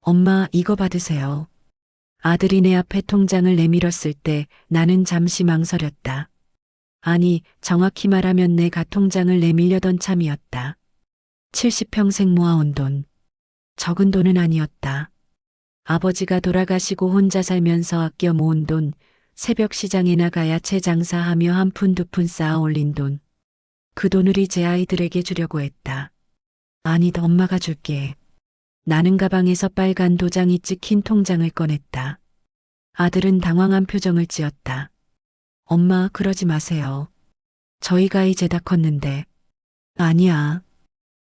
엄마, 이거 받으세요. 아들이 내 앞에 통장을 내밀었을 때 나는 잠시 망설였다. 아니, 정확히 말하면 내 가통장을 내밀려던 참이었다. 70평생 모아온 돈. 적은 돈은 아니었다. 아버지가 돌아가시고 혼자 살면서 아껴 모은 돈, 새벽 시장에 나가 야채 장사하며 한 푼 두 푼 쌓아 올린 돈. 그 돈을 이제 아이들에게 주려고 했다. 아니, 엄마가 줄게. 나는 가방에서 빨간 도장이 찍힌 통장을 꺼냈다. 아들은 당황한 표정을 지었다. 엄마, 그러지 마세요. 저희가 이제 다 컸는데. 아니야.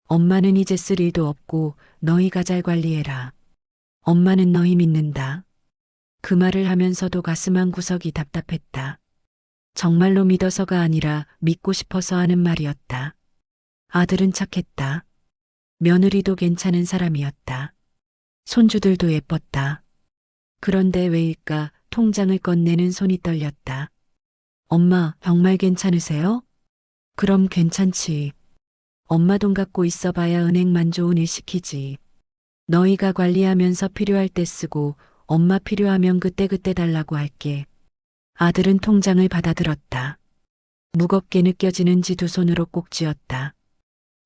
엄마는 이제 쓸 일도 없고 너희가 잘 관리해라. 엄마는 너희 믿는다. 그 말을 하면서도 가슴 한 구석이 답답했다. 정말로 믿어서가 아니라 믿고 싶어서 하는 말이었다. 아들은 착했다. 며느리도 괜찮은 사람이었다. 손주들도 예뻤다. 그런데 왜일까 통장을 꺼내는 손이 떨렸다. 엄마, 정말 괜찮으세요? 그럼 괜찮지. 엄마 돈 갖고 있어봐야 은행만 좋은 일 시키지. 너희가 관리하면서 필요할 때 쓰고 엄마 필요하면 그때그때 달라고 할게. 아들은 통장을 받아들었다. 무겁게 느껴지는지 두 손으로 꼭 쥐었다.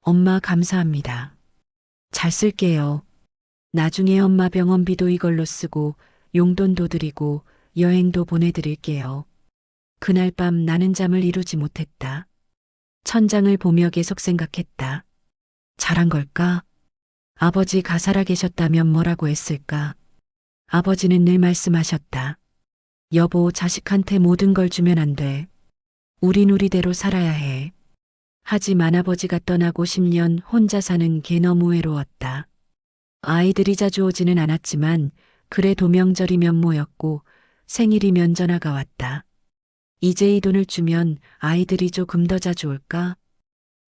엄마 감사합니다. 잘 쓸게요. 나중에 엄마 병원비도 이걸로 쓰고 용돈도 드리고 여행도 보내드릴게요. 그날 밤 나는 잠을 이루지 못했다. 천장을 보며 계속 생각했다. 잘한 걸까? 아버지가 살아계셨다면 뭐라고 했을까? 아버지는 늘 말씀하셨다. 여보, 자식한테 모든 걸 주면 안 돼. 우린 우리대로 살아야 해. 하지만 아버지가 떠나고 10년 혼자 사는 게 너무 외로웠다. 아이들이 자주 오지는 않았지만 그래도 명절이면 모였고 생일이면 전화가 왔다. 이제 이 돈을 주면 아이들이 조금 더 자주 올까?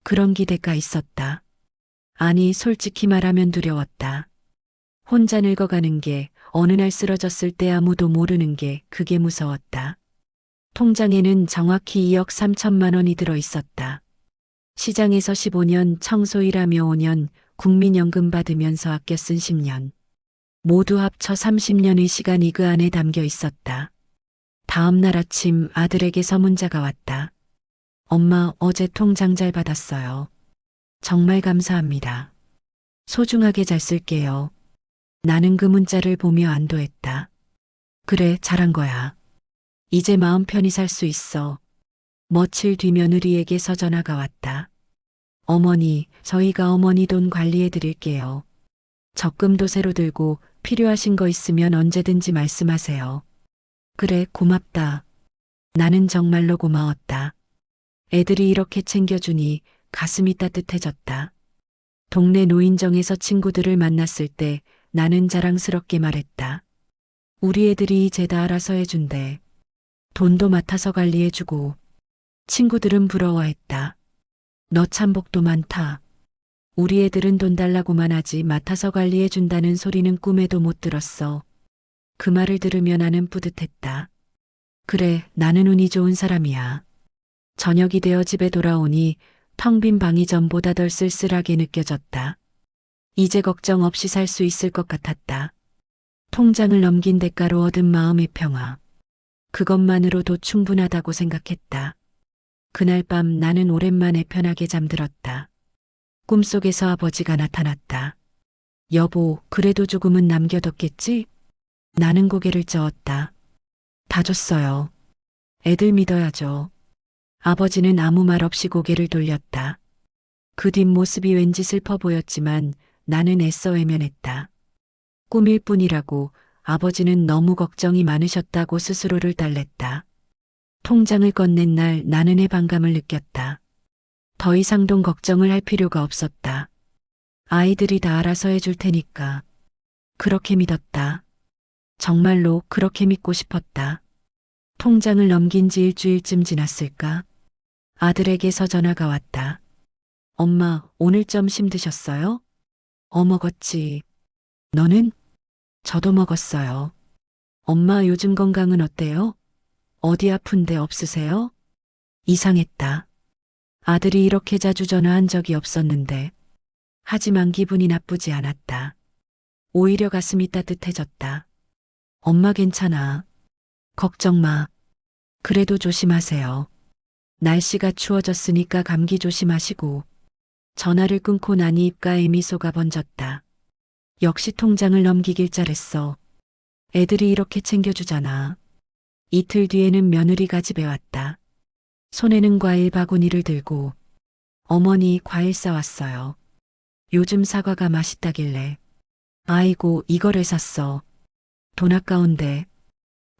그런 기대가 있었다. 아니, 솔직히 말하면 두려웠다. 혼자 늙어가는 게 어느 날 쓰러졌을 때 아무도 모르는 게 그게 무서웠다. 통장에는 정확히 2억 3천만 원이 들어 있었다. 시장에서 15년, 청소일하며 5년, 국민연금 받으면서 아껴 쓴 10년. 모두 합쳐 30년의 시간이 그 안에 담겨 있었다. 다음 날 아침 아들에게서 문자가 왔다. 엄마, 어제 통장 잘 받았어요. 정말 감사합니다. 소중하게 잘 쓸게요. 나는 그 문자를 보며 안도했다. 그래, 잘한 거야. 이제 마음 편히 살 수 있어. 며칠 뒤 며느리에게서 전화가 왔다. 어머니, 저희가 어머니 돈 관리해 드릴게요. 적금도 새로 들고 필요하신 거 있으면 언제든지 말씀하세요. 그래, 고맙다. 나는 정말로 고마웠다. 애들이 이렇게 챙겨주니 가슴이 따뜻해졌다. 동네 노인정에서 친구들을 만났을 때 나는 자랑스럽게 말했다. 우리 애들이 이제 다 알아서 해준대. 돈도 맡아서 관리해주고. 친구들은 부러워했다. 너 참 복도 많다. 우리 애들은 돈 달라고만 하지 맡아서 관리해준다는 소리는 꿈에도 못 들었어. 그 말을 들으며 나는 뿌듯했다. 그래, 나는 운이 좋은 사람이야. 저녁이 되어 집에 돌아오니 텅 빈 방이 전보다 덜 쓸쓸하게 느껴졌다. 이제 걱정 없이 살 수 있을 것 같았다. 통장을 넘긴 대가로 얻은 마음의 평화. 그것만으로도 충분하다고 생각했다. 그날 밤 나는 오랜만에 편하게 잠들었다. 꿈속에서 아버지가 나타났다. 여보, 그래도 조금은 남겨뒀겠지? 나는 고개를 저었다. 다 줬어요. 애들 믿어야죠. 아버지는 아무 말 없이 고개를 돌렸다. 그 뒷모습이 왠지 슬퍼 보였지만 나는 애써 외면했다. 꿈일 뿐이라고. 아버지는 너무 걱정이 많으셨다고 스스로를 달랬다. 통장을 건넨 날 나는 해방감을 느꼈다. 더 이상 돈 걱정을 할 필요가 없었다. 아이들이 다 알아서 해줄 테니까. 그렇게 믿었다. 정말로 그렇게 믿고 싶었다. 통장을 넘긴 지 일주일쯤 지났을까? 아들에게서 전화가 왔다. 엄마, 오늘 좀 힘드셨어요? 먹었지. 너는? 저도 먹었어요. 엄마, 요즘 건강은 어때요? 어디 아픈 데 없으세요? 이상했다. 아들이 이렇게 자주 전화한 적이 없었는데. 하지만 기분이 나쁘지 않았다. 오히려 가슴이 따뜻해졌다. 엄마 괜찮아. 걱정 마. 그래도 조심하세요. 날씨가 추워졌으니까 감기 조심하시고. 전화를 끊고 나니 입가에 미소가 번졌다. 역시 통장을 넘기길 잘했어. 애들이 이렇게 챙겨주잖아. 이틀 뒤에는 며느리가 집에 왔다. 손에는 과일 바구니를 들고 어머니 과일 싸왔어요. 요즘 사과가 맛있다길래. 아이고 이걸 왜 샀어. 돈 아까운데.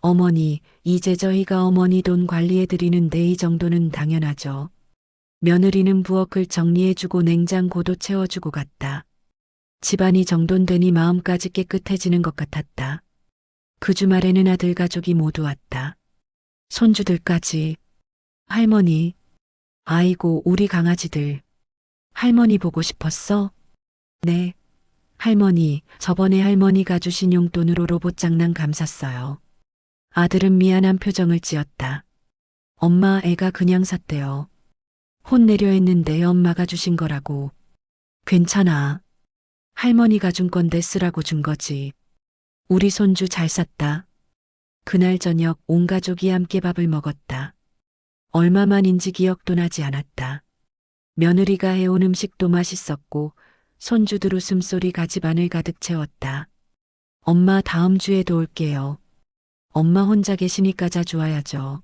어머니 이제 저희가 어머니 돈 관리해드리는데 이 정도는 당연하죠. 며느리는 부엌을 정리해주고 냉장고도 채워주고 갔다. 집안이 정돈되니 마음까지 깨끗해지는 것 같았다. 그 주말에는 아들 가족이 모두 왔다. 손주들까지. 할머니. 아이고 우리 강아지들. 할머니 보고 싶었어? 네. 할머니, 저번에 할머니가 주신 용돈으로 로봇 장난 감 샀어요. 아들은 미안한 표정을 지었다. 엄마 애가 그냥 샀대요. 혼내려 했는데 엄마가 주신 거라고. 괜찮아. 할머니가 준 건데 쓰라고 준 거지. 우리 손주 잘 샀다. 그날 저녁 온 가족이 함께 밥을 먹었다. 얼마만인지 기억도 나지 않았다. 며느리가 해온 음식도 맛있었고 손주들 웃음소리가 집안을 가득 채웠다. 엄마 다음 주에도 올게요. 엄마 혼자 계시니까 자주 와야죠.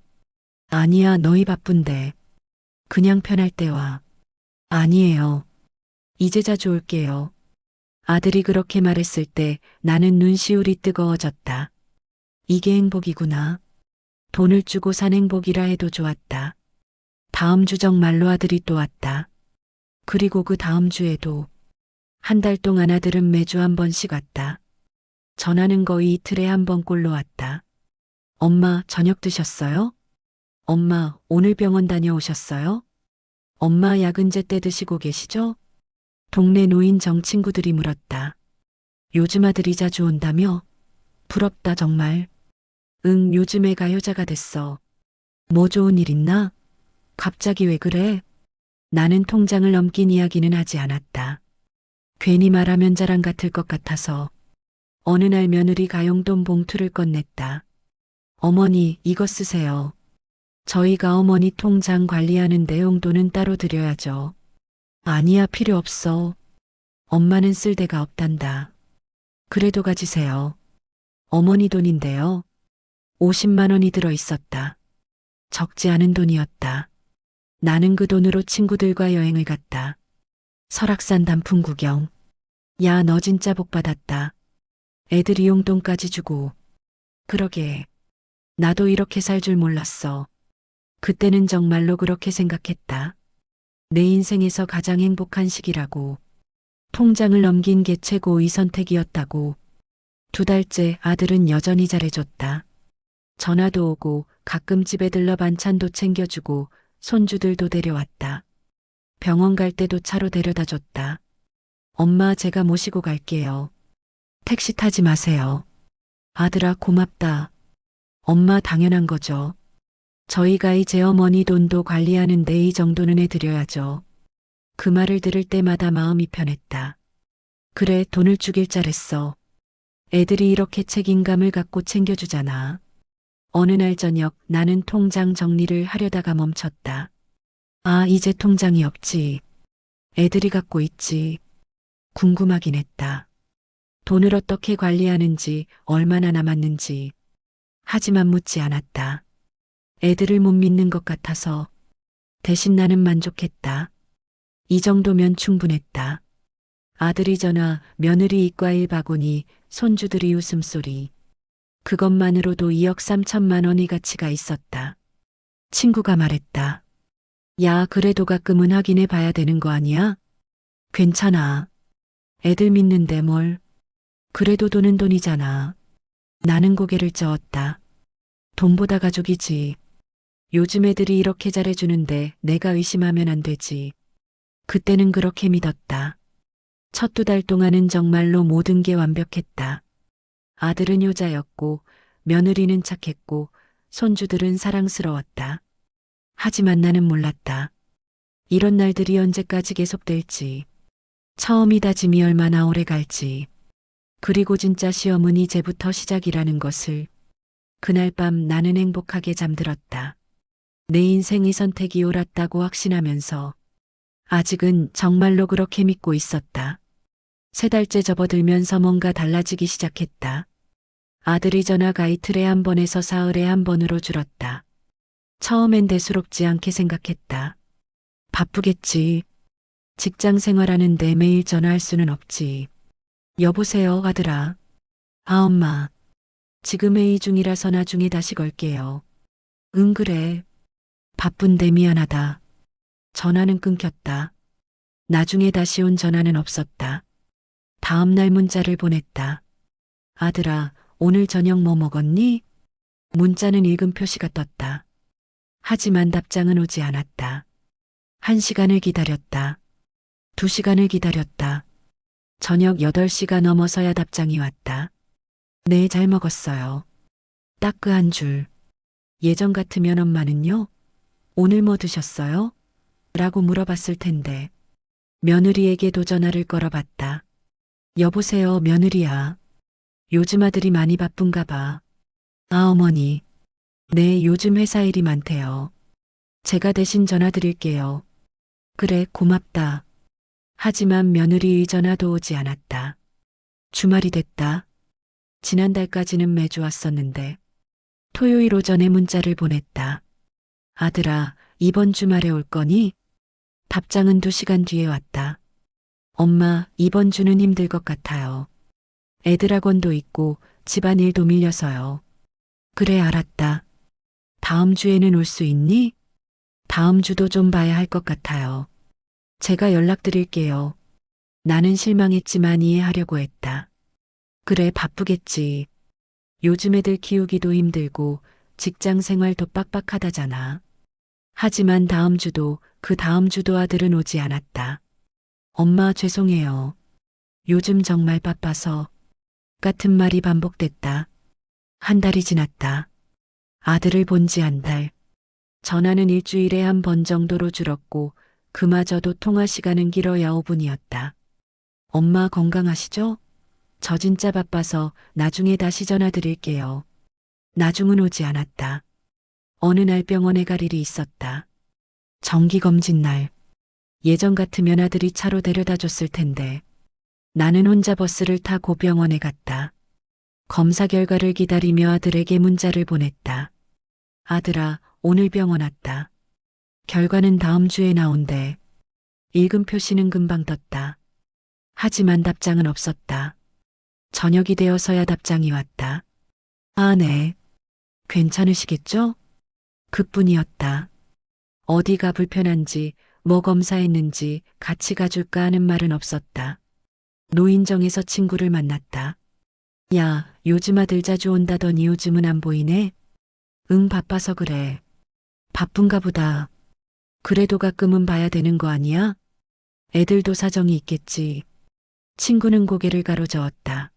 아니야 너희 바쁜데. 그냥 편할 때 와. 아니에요. 이제 자주 올게요. 아들이 그렇게 말했을 때 나는 눈시울이 뜨거워졌다. 이게 행복이구나. 돈을 주고 산 행복이라 해도 좋았다. 다음 주 정말로 아들이 또 왔다. 그리고 그 다음 주에도. 한 달 동안 아들은 매주 한 번씩 왔다. 전화는 거의 이틀에 한 번꼴로 왔다. 엄마 저녁 드셨어요? 엄마 오늘 병원 다녀오셨어요? 엄마 야근제 때 드시고 계시죠? 동네 노인 정 친구들이 물었다. 요즘 아들이 자주 온다며? 부럽다 정말. 응 요즘 애가 효자가 됐어. 뭐 좋은 일 있나? 갑자기 왜 그래? 나는 통장을 넘긴 이야기는 하지 않았다. 괜히 말하면 자랑 같을 것 같아서. 어느 날 며느리가 용돈 봉투를 꺼냈다. 어머니 이거 쓰세요. 저희가 어머니 통장 관리하는데 용돈은 따로 드려야죠. 아니야 필요 없어. 엄마는 쓸 데가 없단다. 그래도 가지세요. 어머니 돈인데요. 50만 원이 들어 있었다. 적지 않은 돈이었다. 나는 그 돈으로 친구들과 여행을 갔다. 설악산 단풍 구경. 야, 너 진짜 복 받았다. 애들이 용돈까지 주고. 그러게. 나도 이렇게 살 줄 몰랐어. 그때는 정말로 그렇게 생각했다. 내 인생에서 가장 행복한 시기라고. 통장을 넘긴 게 최고의 선택이었다고. 2달째 아들은 여전히 잘해줬다. 전화도 오고 가끔 집에 들러 반찬도 챙겨주고 손주들도 데려왔다. 병원 갈 때도 차로 데려다 줬다. 엄마 제가 모시고 갈게요. 택시 타지 마세요. 아들아 고맙다. 엄마 당연한 거죠. 저희가 이제 어머니 돈도 관리하는데 이 정도는 해드려야죠. 그 말을 들을 때마다 마음이 편했다. 그래 돈을 주길 잘했어. 애들이 이렇게 책임감을 갖고 챙겨주잖아. 어느 날 저녁 나는 통장 정리를 하려다가 멈췄다. 아 이제 통장이 없지. 애들이 갖고 있지. 궁금하긴 했다. 돈을 어떻게 관리하는지 얼마나 남았는지. 하지만 묻지 않았다. 애들을 못 믿는 것 같아서. 대신 나는 만족했다. 이 정도면 충분했다. 아들이 전화, 며느리 이과일 바구니, 손주들이 웃음소리. 그것만으로도 2억 3천만 원의 가치가 있었다. 친구가 말했다. 야, 그래도 가끔은 확인해 봐야 되는 거 아니야? 괜찮아. 애들 믿는데 뭘. 그래도 돈은 돈이잖아. 나는 고개를 저었다. 돈보다 가족이지. 요즘 애들이 이렇게 잘해주는데 내가 의심하면 안 되지. 그때는 그렇게 믿었다. 첫 2달 동안은 정말로 모든 게 완벽했다. 아들은 효자였고 며느리는 착했고 손주들은 사랑스러웠다. 하지만 나는 몰랐다. 이런 날들이 언제까지 계속될지. 처음이 다짐이 얼마나 오래 갈지. 그리고 진짜 시험은 이제부터 시작이라는 것을. 그날 밤 나는 행복하게 잠들었다. 내 인생의 선택이 옳았다고 확신하면서 아직은 정말로 그렇게 믿고 있었다. 3달째 접어들면서 뭔가 달라지기 시작했다. 아들이 전화가 이틀에 한 번에서 사흘에 한 번으로 줄었다. 처음엔 대수롭지 않게 생각했다. 바쁘겠지. 직장 생활하는데 매일 전화할 수는 없지. 여보세요, 아들아. 아, 엄마. 지금 회의 중이라서 나중에 다시 걸게요. 응, 그래. 바쁜데 미안하다. 전화는 끊겼다. 나중에 다시 온 전화는 없었다. 다음 날 문자를 보냈다. 아들아, 오늘 저녁 뭐 먹었니? 문자는 읽은 표시가 떴다. 하지만 답장은 오지 않았다. 1시간을 기다렸다. 2시간을 기다렸다. 저녁 8시가 넘어서야 답장이 왔다. 네, 잘 먹었어요. 딱 그 한 줄. 예전 같으면 엄마는요? 오늘 뭐 드셨어요? 라고 물어봤을 텐데. 며느리에게도 전화를 걸어봤다. 여보세요, 며느리야. 요즘 아들이 많이 바쁜가 봐. 아, 어머니. 네, 요즘 회사 일이 많대요. 제가 대신 전화 드릴게요. 그래, 고맙다. 하지만 며느리의 전화도 오지 않았다. 주말이 됐다. 지난달까지는 매주 왔었는데 토요일 오전에 문자를 보냈다. 아들아, 이번 주말에 올 거니? 답장은 2시간 뒤에 왔다. 엄마, 이번 주는 힘들 것 같아요. 애들 학원도 있고 집안일도 밀려서요. 그래, 알았다. 다음 주에는 올 수 있니? 다음 주도 좀 봐야 할 것 같아요. 제가 연락드릴게요. 나는 실망했지만 이해하려고 했다. 그래, 바쁘겠지. 요즘 애들 키우기도 힘들고 직장 생활도 빡빡하다잖아. 하지만 다음 주도 그 다음 주도 아들은 오지 않았다. 엄마, 죄송해요. 요즘 정말 바빠서. 같은 말이 반복됐다. 1달이 지났다. 아들을 본 지 1달. 전화는 일주일에 한 번 정도로 줄었고 그마저도 통화 시간은 길어야 5분이었다. 엄마 건강하시죠? 저 진짜 바빠서 나중에 다시 전화 드릴게요. 나중은 오지 않았다. 어느 날 병원에 갈 일이 있었다. 정기검진 날. 예전 같으면 아들이 차로 데려다 줬을 텐데 나는 혼자 버스를 타고 병원에 갔다. 검사 결과를 기다리며 아들에게 문자를 보냈다. 아들아, 오늘 병원 왔다. 결과는 다음 주에 나온대. 읽은 표시는 금방 떴다. 하지만 답장은 없었다. 저녁이 되어서야 답장이 왔다. 아, 네. 괜찮으시겠죠? 그뿐이었다. 어디가 불편한지, 뭐 검사했는지 같이 가줄까 하는 말은 없었다. 노인정에서 친구를 만났다. 야, 요즘 아들 자주 온다더니 요즘은 안 보이네? 응, 바빠서 그래. 바쁜가 보다. 그래도 가끔은 봐야 되는 거 아니야? 애들도 사정이 있겠지. 친구는 고개를 가로저었다.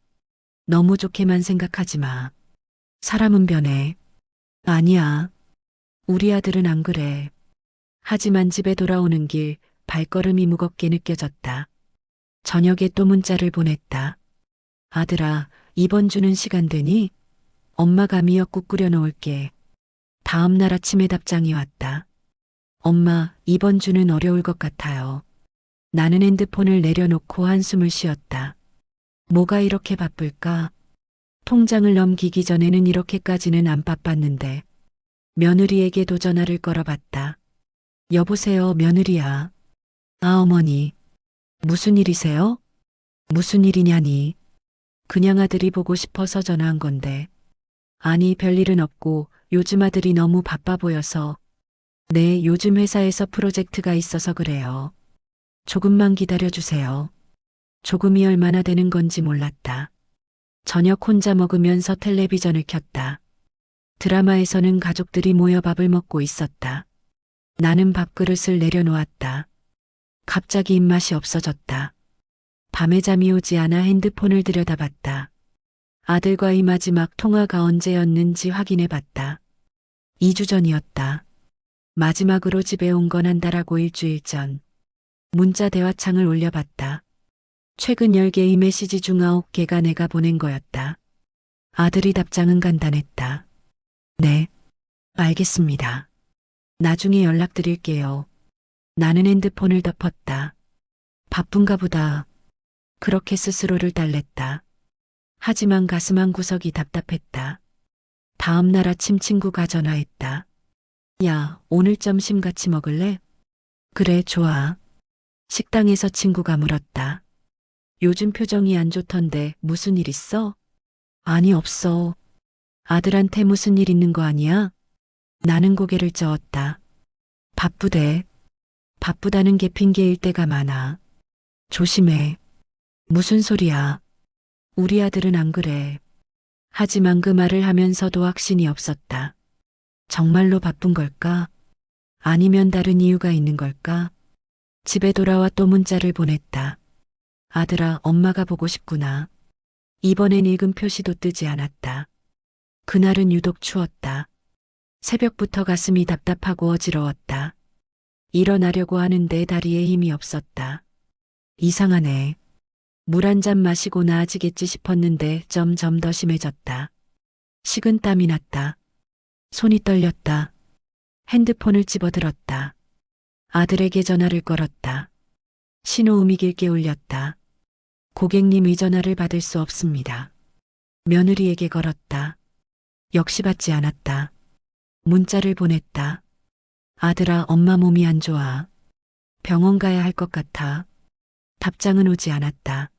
너무 좋게만 생각하지 마. 사람은 변해. 아니야. 우리 아들은 안 그래. 하지만 집에 돌아오는 길 발걸음이 무겁게 느껴졌다. 저녁에 또 문자를 보냈다. 아들아, 이번 주는 시간 되니? 엄마가 미역국 끓여 놓을게. 다음 날 아침에 답장이 왔다. 엄마, 이번 주는 어려울 것 같아요. 나는 핸드폰을 내려놓고 한숨을 쉬었다. 뭐가 이렇게 바쁠까? 통장을 넘기기 전에는 이렇게까지는 안 바빴는데. 며느리에게도 전화를 걸어봤다. 여보세요, 며느리야. 아, 어머니. 무슨 일이세요? 무슨 일이냐니. 그냥 아들이 보고 싶어서 전화한 건데. 아니, 별일은 없고 요즘 아들이 너무 바빠 보여서. 네, 요즘 회사에서 프로젝트가 있어서 그래요. 조금만 기다려주세요. 조금이 얼마나 되는 건지 몰랐다. 저녁 혼자 먹으면서 텔레비전을 켰다. 드라마에서는 가족들이 모여 밥을 먹고 있었다. 나는 밥그릇을 내려놓았다. 갑자기 입맛이 없어졌다. 밤에 잠이 오지 않아 핸드폰을 들여다봤다. 아들과의 마지막 통화가 언제였는지 확인해봤다. 2주 전이었다. 마지막으로 집에 온 건 한 달하고 일주일 전. 문자 대화창을 올려봤다. 최근 10개의 메시지 중 9개가 내가 보낸 거였다. 아들이 답장은 간단했다. 네, 알겠습니다. 나중에 연락드릴게요. 나는 핸드폰을 덮었다. 바쁜가 보다. 그렇게 스스로를 달랬다. 하지만 가슴 한 구석이 답답했다. 다음 날 아침 친구가 전화했다. 야, 오늘 점심 같이 먹을래? 그래, 좋아. 식당에서 친구가 물었다. 요즘 표정이 안 좋던데 무슨 일 있어? 아니, 없어. 아들한테 무슨 일 있는 거 아니야? 나는 고개를 저었다. 바쁘대. 바쁘다는 게 핑계일 때가 많아. 조심해. 무슨 소리야. 우리 아들은 안 그래. 하지만 그 말을 하면서도 확신이 없었다. 정말로 바쁜 걸까? 아니면 다른 이유가 있는 걸까? 집에 돌아와 또 문자를 보냈다. 아들아, 엄마가 보고 싶구나. 이번엔 읽음 표시도 뜨지 않았다. 그날은 유독 추웠다. 새벽부터 가슴이 답답하고 어지러웠다. 일어나려고 하는데 다리에 힘이 없었다. 이상하네. 물 한 잔 마시고 나아지겠지 싶었는데 점점 더 심해졌다. 식은 땀이 났다. 손이 떨렸다. 핸드폰을 집어들었다. 아들에게 전화를 걸었다. 신호음이 길게 울렸다. 고객님의 전화를 받을 수 없습니다. 며느리에게 걸었다. 역시 받지 않았다. 문자를 보냈다. 아들아, 엄마 몸이 안 좋아. 병원 가야 할 것 같아. 답장은 오지 않았다.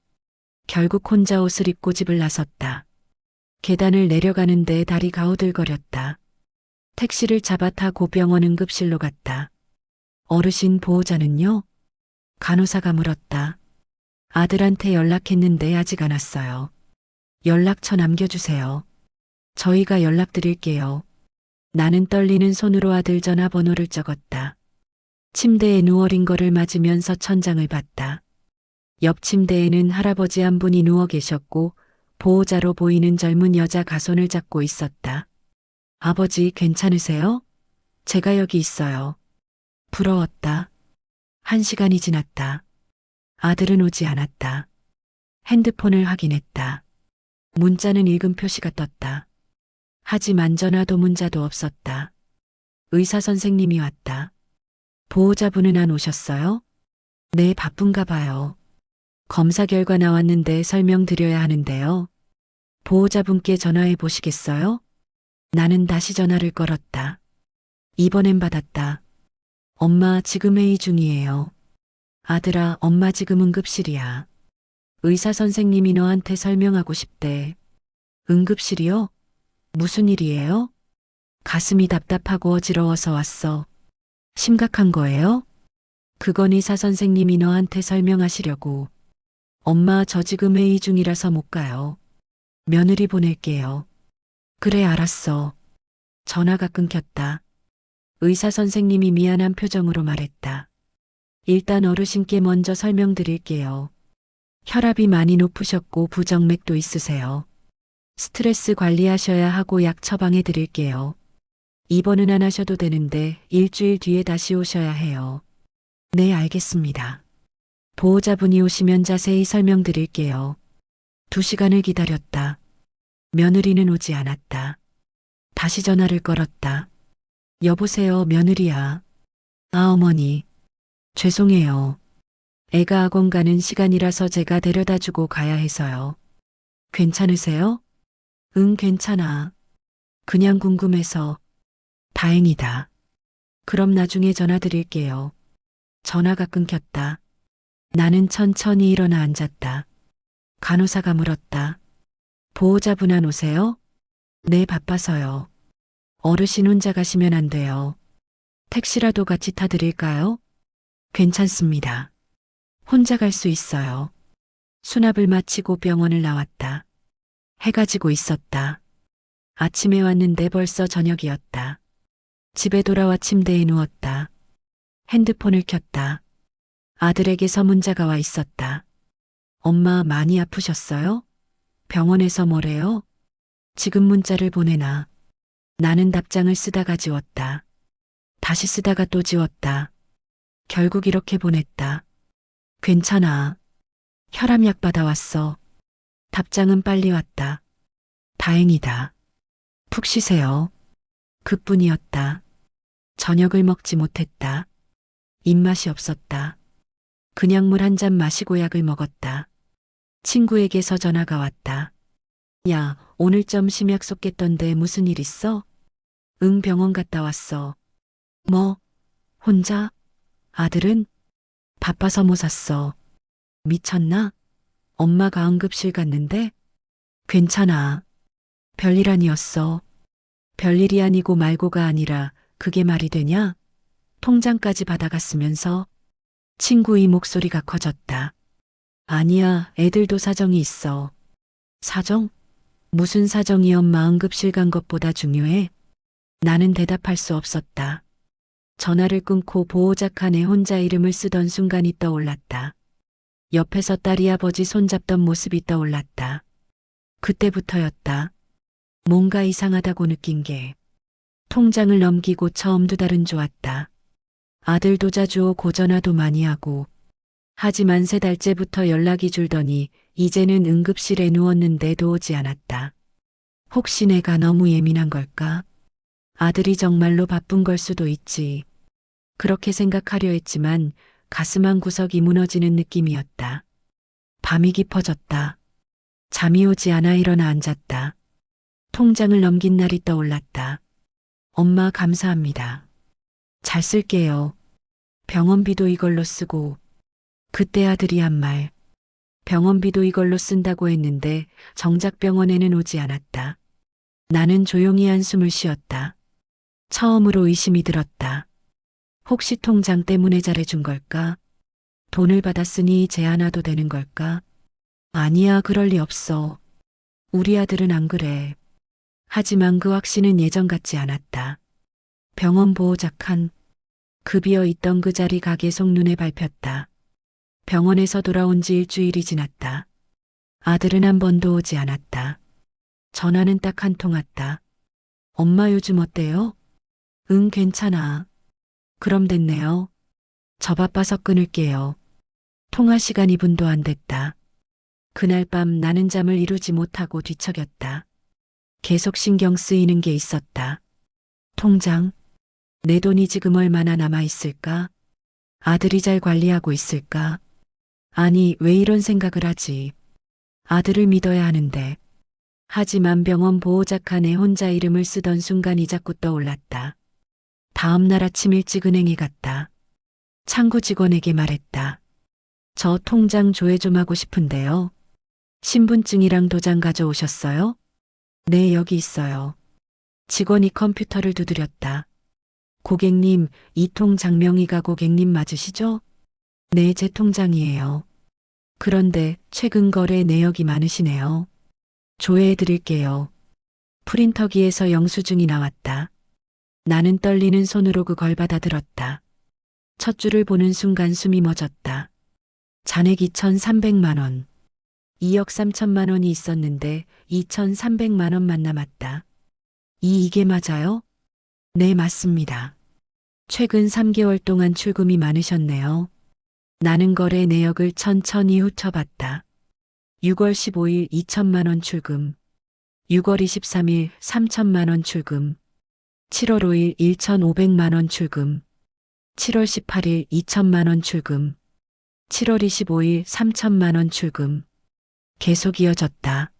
결국 혼자 옷을 입고 집을 나섰다. 계단을 내려가는데 다리가 오들거렸다. 택시를 잡아 타고 병원 응급실로 갔다. 어르신 보호자는요? 간호사가 물었다. 아들한테 연락했는데 아직 안 왔어요. 연락처 남겨주세요. 저희가 연락드릴게요. 나는 떨리는 손으로 아들 전화번호를 적었다. 침대에 누워린 거를 맞으면서 천장을 봤다. 옆 침대에는 할아버지 한 분이 누워 계셨고 보호자로 보이는 젊은 여자 가손을 잡고 있었다. 아버지 괜찮으세요? 제가 여기 있어요. 부러웠다. 1시간이 지났다. 아들은 오지 않았다. 핸드폰을 확인했다. 문자는 읽음 표시가 떴다. 하지만 전화도 문자도 없었다. 의사 선생님이 왔다. 보호자분은 안 오셨어요? 네, 바쁜가 봐요. 검사 결과 나왔는데 설명드려야 하는데요. 보호자분께 전화해 보시겠어요? 나는 다시 전화를 걸었다. 이번엔 받았다. 엄마, 지금 회의 중이에요. 아들아, 엄마 지금 응급실이야. 의사 선생님이 너한테 설명하고 싶대. 응급실이요? 무슨 일이에요? 가슴이 답답하고 어지러워서 왔어. 심각한 거예요? 그건 의사 선생님이 너한테 설명하시려고. 엄마, 저 지금 회의 중이라서 못 가요. 며느리 보낼게요. 그래, 알았어. 전화가 끊겼다. 의사 선생님이 미안한 표정으로 말했다. 일단 어르신께 먼저 설명드릴게요. 혈압이 많이 높으셨고 부정맥도 있으세요. 스트레스 관리하셔야 하고 약 처방해 드릴게요. 입원은 안 하셔도 되는데 일주일 뒤에 다시 오셔야 해요. 네, 알겠습니다. 보호자분이 오시면 자세히 설명드릴게요. 2시간을 기다렸다. 며느리는 오지 않았다. 다시 전화를 걸었다. 여보세요, 며느리야. 아, 어머니. 죄송해요. 애가 학원 가는 시간이라서 제가 데려다 주고 가야 해서요. 괜찮으세요? 응, 괜찮아. 그냥 궁금해서. 다행이다. 그럼 나중에 전화 드릴게요. 전화가 끊겼다. 나는 천천히 일어나 앉았다. 간호사가 물었다. 보호자분 안 오세요? 네, 바빠서요. 어르신 혼자 가시면 안 돼요. 택시라도 같이 타드릴까요? 괜찮습니다. 혼자 갈 수 있어요. 수납을 마치고 병원을 나왔다. 해가 지고 있었다. 아침에 왔는데 벌써 저녁이었다. 집에 돌아와 침대에 누웠다. 핸드폰을 켰다. 아들에게서 문자가 와 있었다. 엄마, 많이 아프셨어요? 병원에서 뭐래요? 지금 문자를 보내놔. 나는 답장을 쓰다가 지웠다. 다시 쓰다가 또 지웠다. 결국 이렇게 보냈다. 괜찮아. 혈압약 받아왔어. 답장은 빨리 왔다. 다행이다. 푹 쉬세요. 그뿐이었다. 저녁을 먹지 못했다. 입맛이 없었다. 그냥 물 한 잔 마시고 약을 먹었다. 친구에게서 전화가 왔다. 야, 오늘 점심 약속했던데 무슨 일 있어? 응, 병원 갔다 왔어. 뭐? 혼자? 아들은? 바빠서 못 샀어. 미쳤나? 엄마가 응급실 갔는데? 괜찮아. 별일 아니었어. 별일이 아니고 말고가 아니라 그게 말이 되냐? 통장까지 받아갔으면서 친구의 목소리가 커졌다. 아니야, 애들도 사정이 있어. 사정? 무슨 사정이 엄마 응급실 간 것보다 중요해? 나는 대답할 수 없었다. 전화를 끊고 보호자 칸에 혼자 이름을 쓰던 순간이 떠올랐다. 옆에서 딸이 아버지 손잡던 모습이 떠올랐다. 그때부터였다. 뭔가 이상하다고 느낀 게. 통장을 넘기고 처음 두 달은 좋았다. 아들도 자주 오고 전화도 많이 하고. 하지만 3달째부터 연락이 줄더니 이제는 응급실에 누웠는데도 오지 않았다. 혹시 내가 너무 예민한 걸까? 아들이 정말로 바쁜 걸 수도 있지. 그렇게 생각하려 했지만 가슴 한 구석이 무너지는 느낌이었다. 밤이 깊어졌다. 잠이 오지 않아 일어나 앉았다. 통장을 넘긴 날이 떠올랐다. 엄마 감사합니다. 잘 쓸게요. 병원비도 이걸로 쓰고. 그때 아들이 한 말. 병원비도 이걸로 쓴다고 했는데 정작 병원에는 오지 않았다. 나는 조용히 한숨을 쉬었다. 처음으로 의심이 들었다. 혹시 통장 때문에 잘해준 걸까? 돈을 받았으니 쟤 하나도 되는 걸까? 아니야, 그럴 리 없어. 우리 아들은 안 그래. 하지만 그 확신은 예전 같지 않았다. 병원 보호자 칸. 그 비어 있던 그 자리가 계속 눈에 밟혔다. 병원에서 돌아온 지 일주일이 지났다. 아들은 한 번도 오지 않았다. 전화는 딱 한 통 왔다. 엄마 요즘 어때요? 응, 괜찮아. 그럼 됐네요. 저 바빠서 끊을게요. 통화 시간 2분도 안 됐다. 그날 밤 나는 잠을 이루지 못하고 뒤척였다. 계속 신경 쓰이는 게 있었다. 통장. 내 돈이 지금 얼마나 남아있을까? 아들이 잘 관리하고 있을까? 아니, 왜 이런 생각을 하지? 아들을 믿어야 하는데. 하지만 병원 보호자 칸에 혼자 이름을 쓰던 순간이 자꾸 떠올랐다. 다음 날 아침 일찍 은행에 갔다. 창구 직원에게 말했다. 저 통장 조회 좀 하고 싶은데요. 신분증이랑 도장 가져오셨어요? 네, 여기 있어요. 직원이 컴퓨터를 두드렸다. 고객님, 이 통장 명의가 고객님 맞으시죠? 네, 제 통장이에요. 그런데 최근 거래 내역이 많으시네요. 조회해 드릴게요. 프린터기에서 영수증이 나왔다. 나는 떨리는 손으로 그걸 받아들었다. 첫 줄을 보는 순간 숨이 멎었다. 잔액 2,300만 원. 2억 3천만 원이 있었는데 2,300만 원만 남았다. 이게 맞아요? 네, 맞습니다. 최근 3개월 동안 출금이 많으셨네요. 나는 거래 내역을 천천히 훑어봤다. 6월 15일 2천만 원 출금. 6월 23일 3천만 원 출금. 7월 5일 1,500만 원 출금. 7월 18일 2천만 원 출금. 7월 25일 3천만 원 출금. 계속 이어졌다.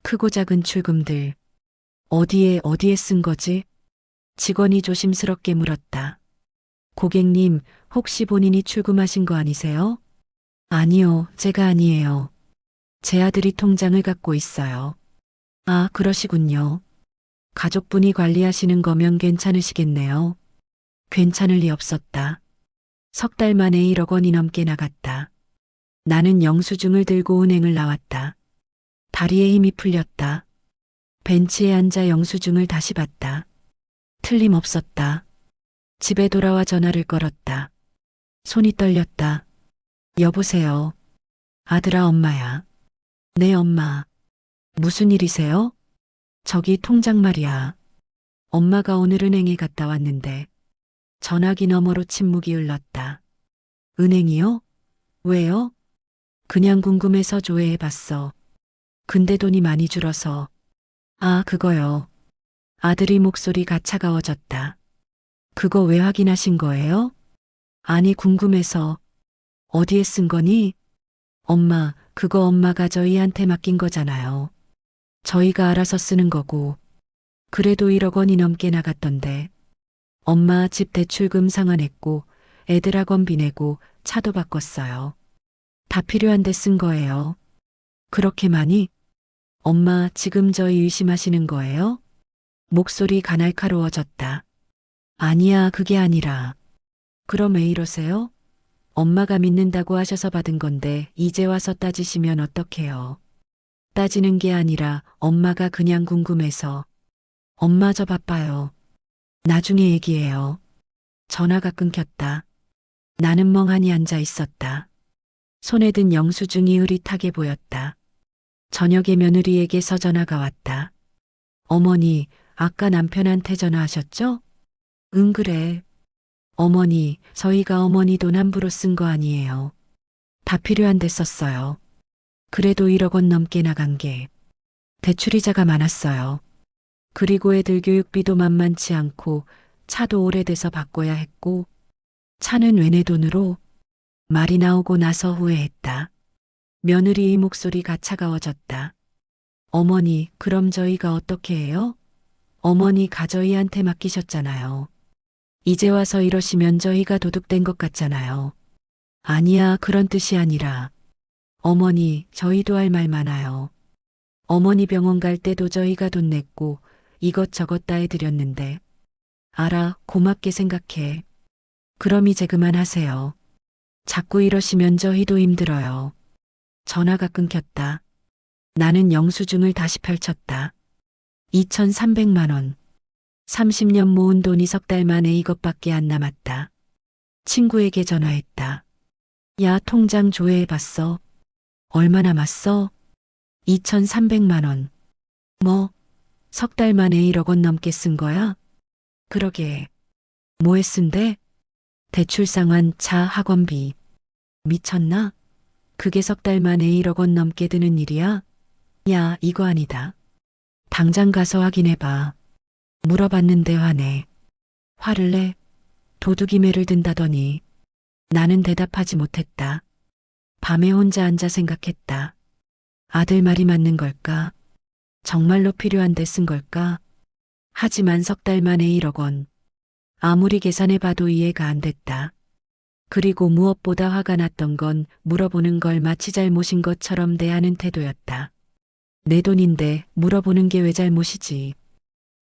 크고 작은 출금들. 어디에 쓴 거지? 직원이 조심스럽게 물었다. 고객님, 혹시 본인이 출금하신 거 아니세요? 아니요, 제가 아니에요. 제 아들이 통장을 갖고 있어요. 아, 그러시군요. 가족분이 관리하시는 거면 괜찮으시겠네요. 괜찮을 리 없었다. 3달 만에 1억 원이 넘게 나갔다. 나는 영수증을 들고 은행을 나왔다. 다리에 힘이 풀렸다. 벤치에 앉아 영수증을 다시 봤다. 틀림없었다. 집에 돌아와 전화를 걸었다. 손이 떨렸다. 여보세요. 아들아, 엄마야. 네, 엄마. 무슨 일이세요? 저기 통장 말이야. 엄마가 오늘 은행에 갔다 왔는데 전화기 너머로 침묵이 흘렀다. 은행이요? 왜요? 그냥 궁금해서 조회해봤어. 근데 돈이 많이 줄어서. 아, 그거요. 아들이 목소리가 차가워졌다. 그거 왜 확인하신 거예요? 아니, 궁금해서. 어디에 쓴 거니? 엄마, 그거 엄마가 저희한테 맡긴 거잖아요. 저희가 알아서 쓰는 거고. 그래도 1억 원이 넘게 나갔던데. 엄마 집 대출금 상환했고, 애들 학원비 내고 차도 바꿨어요. 다 필요한데 쓴 거예요. 그렇게 많이? 엄마 지금 저희 의심하시는 거예요? 목소리가 날카로워졌다. 아니야, 그게 아니라. 그럼 왜 이러세요? 엄마가 믿는다고 하셔서 받은 건데 이제 와서 따지시면 어떡해요? 따지는 게 아니라 엄마가 그냥 궁금해서. 엄마 저 바빠요. 나중에 얘기해요. 전화가 끊겼다. 나는 멍하니 앉아 있었다. 손에 든 영수증이 흐릿하게 보였다. 저녁에 며느리에게서 전화가 왔다. 어머니, 아까 남편한테 전화하셨죠? 응, 그래. 어머니, 저희가 어머니 돈 함부로 쓴 거 아니에요. 다 필요한데 썼어요. 그래도 1억 원 넘게 나간 게 대출이자가 많았어요. 그리고 애들 교육비도 만만치 않고 차도 오래돼서 바꿔야 했고 차는 왜 내 돈으로? 말이 나오고 나서 후회했다. 며느리의 목소리가 차가워졌다. 어머니, 그럼 저희가 어떻게 해요? 어머니가 저희한테 맡기셨잖아요. 이제 와서 이러시면 저희가 도둑된 것 같잖아요. 아니야, 그런 뜻이 아니라. 어머니, 저희도 할 말 많아요. 어머니 병원 갈 때도 저희가 돈 냈고 이것저것 다 해드렸는데. 알아, 고맙게 생각해. 그럼 이제 그만하세요. 자꾸 이러시면 저희도 힘들어요. 전화가 끊겼다. 나는 영수증을 다시 펼쳤다. 2,300만 원. 30년 모은 돈이 3달 만에 이것밖에 안 남았다. 친구에게 전화했다. 야, 통장 조회해봤어. 얼마 남았어? 2,300만 원. 뭐, 3달 만에 1억 원 넘게 쓴 거야? 그러게. 뭐에 쓴대? 대출 상환, 차, 학원비. 미쳤나? 그게 3달 만에 1억 원 넘게 드는 일이야? 야, 이거 아니다. 당장 가서 확인해봐. 물어봤는데 화내. 화를 내? 도둑이 매를 든다더니. 나는 대답하지 못했다. 밤에 혼자 앉아 생각했다. 아들 말이 맞는 걸까? 정말로 필요한데 쓴 걸까? 하지만 3달 만에 1억 원. 아무리 계산해봐도 이해가 안 됐다. 그리고 무엇보다 화가 났던 건 물어보는 걸 마치 잘못인 것처럼 대하는 태도였다. 내 돈인데 물어보는 게 왜 잘못이지.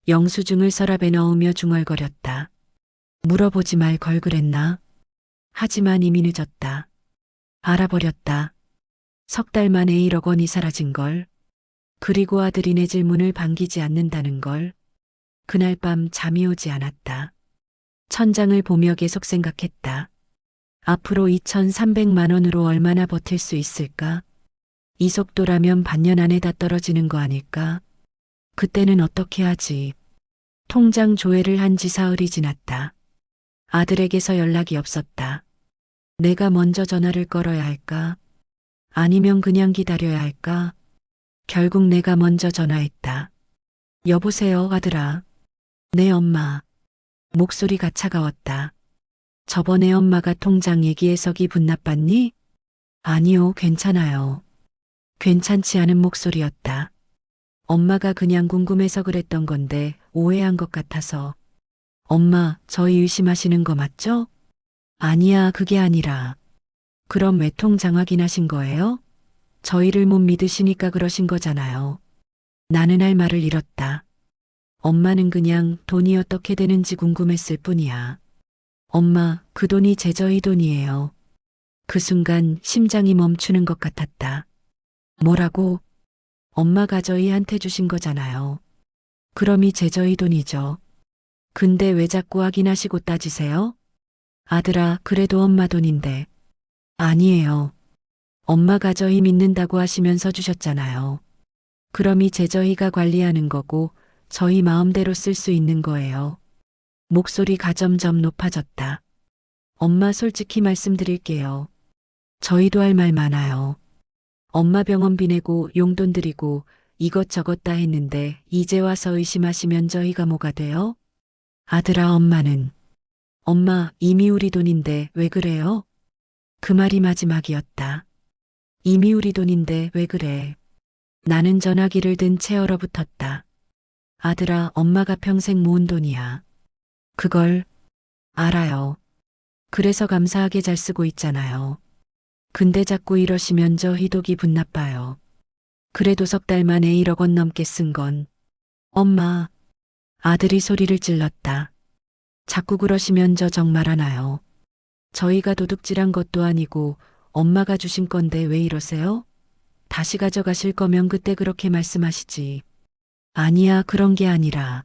영수증을 서랍에 넣으며 중얼거렸다. 물어보지 말 걸 그랬나? 하지만 이미 늦었다. 알아버렸다. 3달 만에 1억 원이 사라진 걸. 그리고 아들이 내 질문을 반기지 않는다는 걸. 그날 밤 잠이 오지 않았다. 천장을 보며 계속 생각했다. 앞으로 2,300만 원으로 얼마나 버틸 수 있을까? 이 속도라면 반년 안에 다 떨어지는 거 아닐까? 그때는 어떻게 하지? 통장 조회를 한 지 사흘이 지났다. 아들에게서 연락이 없었다. 내가 먼저 전화를 걸어야 할까? 아니면 그냥 기다려야 할까? 결국 내가 먼저 전화했다. 여보세요, 아들아. 네, 엄마. 목소리가 차가웠다. 저번에 엄마가 통장 얘기해서 기분 나빴니? 아니요, 괜찮아요. 괜찮지 않은 목소리였다. 엄마가 그냥 궁금해서 그랬던 건데 오해한 것 같아서. 엄마, 저희 의심하시는 거 맞죠? 아니야, 그게 아니라. 그럼 왜 통장 확인하신 거예요? 저희를 못 믿으시니까 그러신 거잖아요. 나는 할 말을 잃었다. 엄마는 그냥 돈이 어떻게 되는지 궁금했을 뿐이야. 엄마, 그 돈이 저희 돈이에요. 그 순간 심장이 멈추는 것 같았다. 뭐라고? 엄마가 저희한테 주신 거잖아요. 그럼 저희 돈이죠. 근데 왜 자꾸 확인하시고 따지세요? 아들아, 그래도 엄마 돈인데. 아니에요. 엄마가 저희 믿는다고 하시면서 주셨잖아요. 그럼 저희가 관리하는 거고 저희 마음대로 쓸 수 있는 거예요. 목소리가 점점 높아졌다. 엄마 솔직히 말씀드릴게요. 저희도 할 말 많아요. 엄마 병원비 내고 용돈 드리고 이것저것 다 했는데 이제 와서 의심하시면 저희가 뭐가 돼요? 아들아, 엄마, 이미 우리 돈인데 왜 그래요? 그 말이 마지막이었다. 이미 우리 돈인데 왜 그래? 나는 전화기를 든 채 얼어붙었다. 아들아, 엄마가 평생 모은 돈이야. 그걸 알아요. 그래서 감사하게 잘 쓰고 있잖아요. 근데 자꾸 이러시면 저 희도 기분 나빠요. 그래도 석 달 만에 1억 원 넘게 쓴 건. 엄마, 아들이 소리를 질렀다. 자꾸 그러시면 저 정말 하나요. 저희가 도둑질한 것도 아니고 엄마가 주신 건데 왜 이러세요? 다시 가져가실 거면 그때 그렇게 말씀하시지. 아니야, 그런 게 아니라.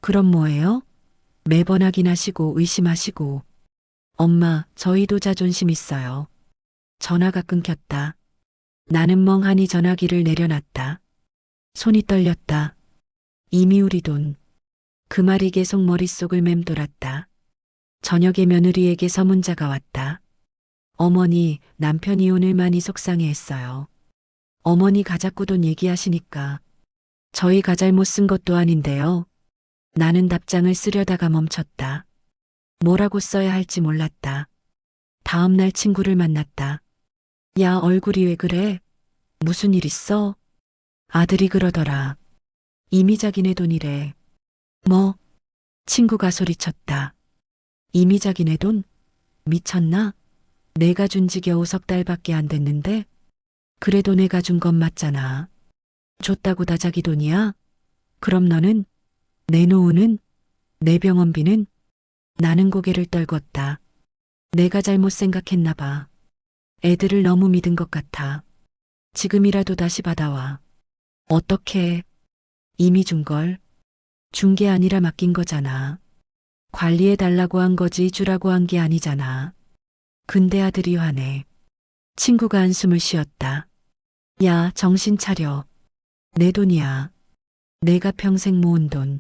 그럼 뭐예요? 매번 확인하시고 의심하시고. 엄마, 저희도 자존심 있어요. 전화가 끊겼다. 나는 멍하니 전화기를 내려놨다. 손이 떨렸다. 이미 우리 돈. 그 말이 계속 머릿속을 맴돌았다. 저녁에 며느리에게서 문자가 왔다. 어머니, 남편이 오늘 많이 속상해했어요. 어머니가 자꾸 돈 얘기하시니까. 저희가 잘못 쓴 것도 아닌데요. 나는 답장을 쓰려다가 멈췄다. 뭐라고 써야 할지 몰랐다. 다음 날 친구를 만났다. 야, 얼굴이 왜 그래? 무슨 일 있어? 아들이 그러더라. 이미 자기네 돈이래. 뭐? 친구가 소리쳤다. 이미 자기네 돈? 미쳤나? 내가 준 지 겨우 석 달밖에 안 됐는데? 그래도 내가 준 건 맞잖아. 줬다고 다 자기 돈이야? 그럼 너는? 내 노후는? 내 병원비는? 나는 고개를 떨궜다. 내가 잘못 생각했나 봐. 애들을 너무 믿은 것 같아. 지금이라도 다시 받아와. 어떻게? 이미 준 걸? 준 게 아니라 맡긴 거잖아. 관리해 달라고 한 거지 주라고 한 게 아니잖아. 근데 아들이 화내. 친구가 한숨을 쉬었다. 야, 정신 차려. 내 돈이야. 내가 평생 모은 돈.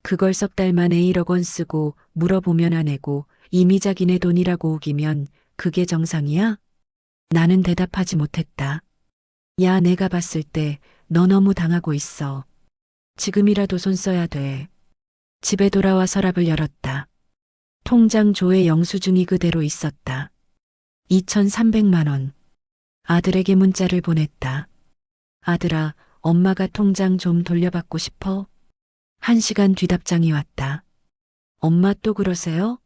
그걸 석 달 만에 1억 원 쓰고 물어보면 안 내고 이미 자기네 돈이라고 우기면 그게 정상이야? 나는 대답하지 못했다. 야, 내가 봤을 때 너 너무 당하고 있어. 지금이라도 손 써야 돼. 집에 돌아와 서랍을 열었다. 통장 조회 영수증이 그대로 있었다. 2,300만 원. 아들에게 문자를 보냈다. 아들아, 엄마가 통장 좀 돌려받고 싶어? 1시간 뒤 답장이 왔다. 엄마 또 그러세요?